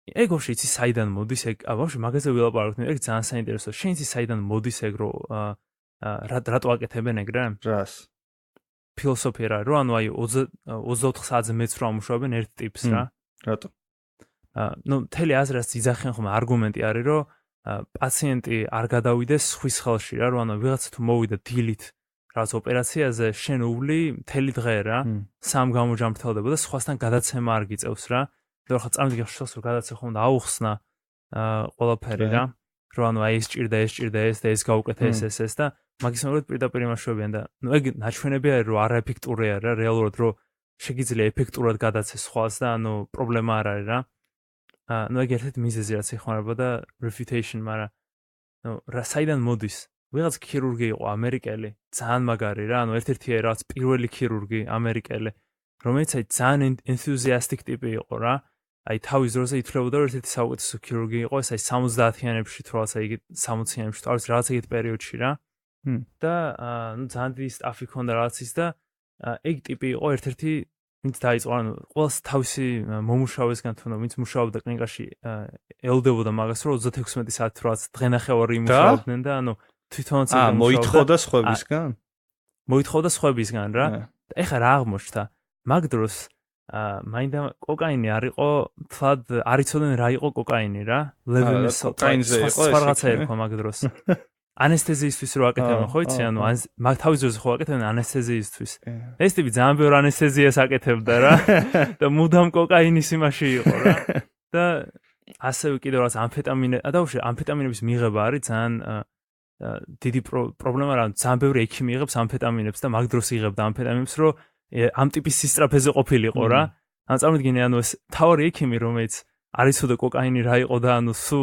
ეგ ვაფშე იცი საიდან მოდის ეგ, ვაფშე მაგაზე ვილაპარაკობთ, ეგ ძალიან საინტერესოა. შენ იცი საიდან მოდის ეგ რომ რატო აკეთებენ ეგრე? რას? ფილოსოფია რა, რომ 24 საათზე მეც რა მუშაობენ ერთ ტიპს რა. რატო? მთელი აზრას იძახენ ხოლმე არგუმენტი არის, რომ პაციენტი არ გადავიდეს სხვის ხელში რა, რომ ვიღაცა თუ მოვიდა დილით რაღაც ოპერაციაზე, შენ უვლი მთელი დღე რა, 3 გამოჯამრთელდება და სხვასთან გადაცემა არ გიწევს რა. და ხა წამდგე შეხოს რომ გადაცე ხომ და აუხსნა ყველაფერი რა, რომ ეს ჭირდა ეს და ეს გაუკეთე ეს და მაგის მოგეთ პირდაპირ იმაშობიან და ეგ ნაჩვენები არის რომ არაეფექტური არის რა, რეალურად რომ შეგიძლია ეფექტურად გადაცეს სხვას და პრობლემა არ არის რა. ეგ ერთ-ერთი მიზეზი რაც ეხმარება და refutation, მაგრამ რა საიდან მოდის? ვიღაც ქირურგი იყო ამერიკელი, ძალიან მაგარი რა, ერთ-ერთი რაც პირველი ქირურგი ამერიკელი, რომელიც ძალიან enthusiastic ტიპი იყო რა. თავის დროზე ითვლებოდა რომ ერთ-ერთი საუკეთესო ქირურგი იყო, ეს 70-იანებში თუ რაღაცა იგი 60-იანებში თუ რაღაც ეგეთ პერიოდში რა. და ძალიან დიდი სტაფი ქონდა რაღაცის და ეგ ტიპი იყო ერთ-ერთი ვინც დაიწყო, ყველას თავისი მომუშავესგან თუ ვინც მუშაობდა კლინიკაში ელოდებოდა მაგას რომ 36 საათი რაღაც დღენახევარი იმუშაობდნენ და თვითონაც მოითხოვდა სხვებისგან? მოითხოვდა სხვებისგან რა. და ეხლა რა აღმოჩნდა? მაგ დროს მაინდა კოკაინი არ იყო, თლად არ იცოდნენ რა იყო კოკაინი რა. ლეველის კოკაინზე იყო ეს. რაღაცა ერქვა მაგ დროს. ანესთეზიისთვის რო აკეთებენ, ხო იცი, მაგ თავის დროზე ხო აკეთებენ ანესთეზიისთვის. ეს ტიპი ძალიან ბევრ ანესთეზიას აკეთებდა რა და მუდამ კოკაინის იმაში იყო რა. და ასევე კიდევ რაღაც ამფეტამინე, და უშე ამფეტამინების მიღება არის ძალიან დიდი პრობლემა რა, ძალიან ბევრი ექიმი იღებს ამფეტამინებს და მაგ დროს იღებდა ამფეტამინებს, რომ ამ ტიპის სისწრაფეზე ყოფილიყო რა. წარმოიდგინე, ეს თავი ექიმი, რომელიც არ იცოდა კოკაინი რა იყო და სუ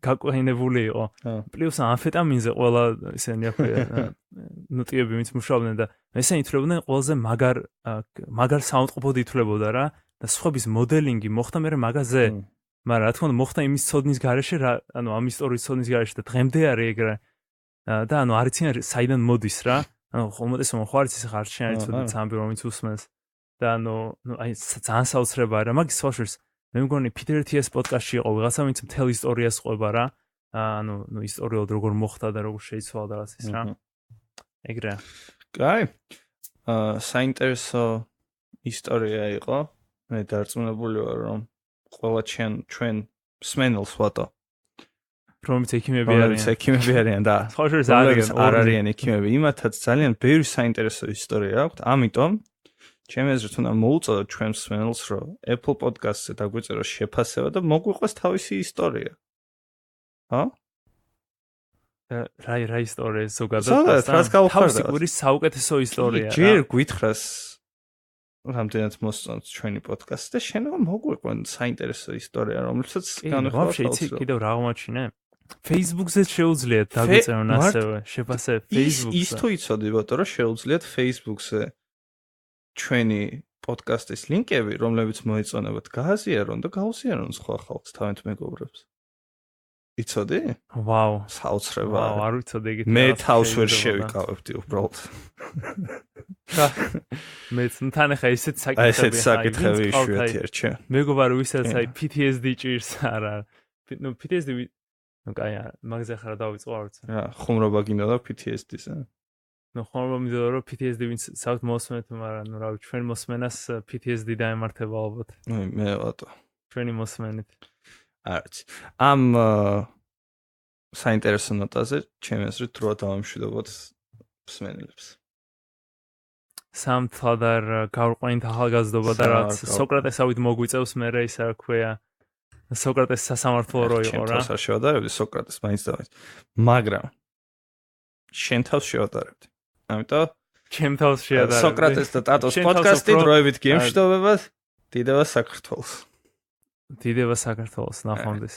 გაკოკაინებული იყო. პლუს ამფეტამინზე ყველა ისენი ნოტიები ვინც მუშაობდნენ და ესენი ითვლებოდნენ ყველაზე მაგარ საუნდყოფოდ ითვლებოდა რა და სხვების მოდელინგი მოხდა მე მაგაზე. მაგრამ რა თქმა უნდა მოხდა იმის ცოდნის გარეშე რა, ამ ისტორიის ცოდნის გარეშე და დღემდე არის ეგრე. და არ იციან საიდან მოდის რა. უმეტესობა ხო არ იცის ხარ შენ არ იცოდი სამბი რომიც უსმენს. და ძალიან საოცრება არა მაგის საშუალებას მე მგონი ფიტერთიეს პოდკასტში იყო ვიღაცა ვინც მთელ ისტორიას ყვება რა. ისტორიულად როგორ მოხდა და როგორ შეიცვალა და რაც ის რა. ეგრეა. კაი. საინტერესო ისტორია იყო. მე დარწმუნებული ვარ რომ ყველა ჩვენ სმენელს ვატო. რომიც ექიმები არიან და არ არიან ექიმები, იმათაც ძალიან ბევრი საინტერესო ისტორია აქვს, ამიტომ ჩემი აზრით უნდა მოუწოდოთ ჩვენს სმენელს, რომ Apple Podcast-ზე დაგვიწეროს შეფასება და მოგვიყვეს თავისი ისტორია. ჰა? რა ისტორია ზოგადად? თავისი კვირის საუკეთესო ისტორია. ჯერ გვითხრას რამდენად მოსწონთ ჩვენი პოდკასტი და შენ მოგვიყვენ საინტერესო ისტორია, რომლითაც განვიხილავთ. შეიძლება კიდევ რა აღმოჩინე? Facebook-ზე შეუძლიათ დაგვიწერონ ასევე შეფასება Facebook-ზე. ის თუ იცოდი ბატონო, რომ შეუძლიათ Facebook-ზე ჩვენი პოდკასტის ლინკები, რომლებიც მოეწონებათ, გააზიარონ და გაუზიარონ სხვა ხალხს, თავენთ მეგობრებს. იცოდი? ვაუ, საოცრება. ვაუ, არ ვიცოდი ეგეთი. მე თავს ვერ შევიკავებდი უბრალოდ. მეც თან ახლა ისეთ საკითხები იშვიათია რჩა. მეგობარი ვისაც აი PTSD ჭირს არა. ნუ PTSD ნუ კაი მაგაზე ხარ დავიწყო არ ვიცი. რა, ხუმრობა გინდა და PTSD-ზე. ნუ ხუმრობა მინდოდა რომ PTSD ვინც საუთ მოსმენთ, მაგრამ ნუ რავი, ჩვენ მოსმენას PTSD დაემართება ალბათ. მე ვატო. ჩვენი მოსმენით. არც. ამ საინტერესო ნოტაზე ჩემი აზრით დროა დავამშვიდობოთ მსმენელებს. სამთლადარ გავრყვენით ახალგაზრდობა და რაც სოკრატესავით მოგვიწევს მე რა ისა რა ქვია სოკრატეს სასამართლო რო იყო რა. ჩემ თავს არ შევადარებდი სოკრატეს მაინც და მაინც. მაგრამ შენ თავს შევადარებდი. ამიტომ ჩემ თავს შევადარებდი. სოკრატეს და ტატოს პოდკასტი დროებით გემშვიდობებად. დიდება საქართველოს. დიდება საქართველოს ნახვამდის.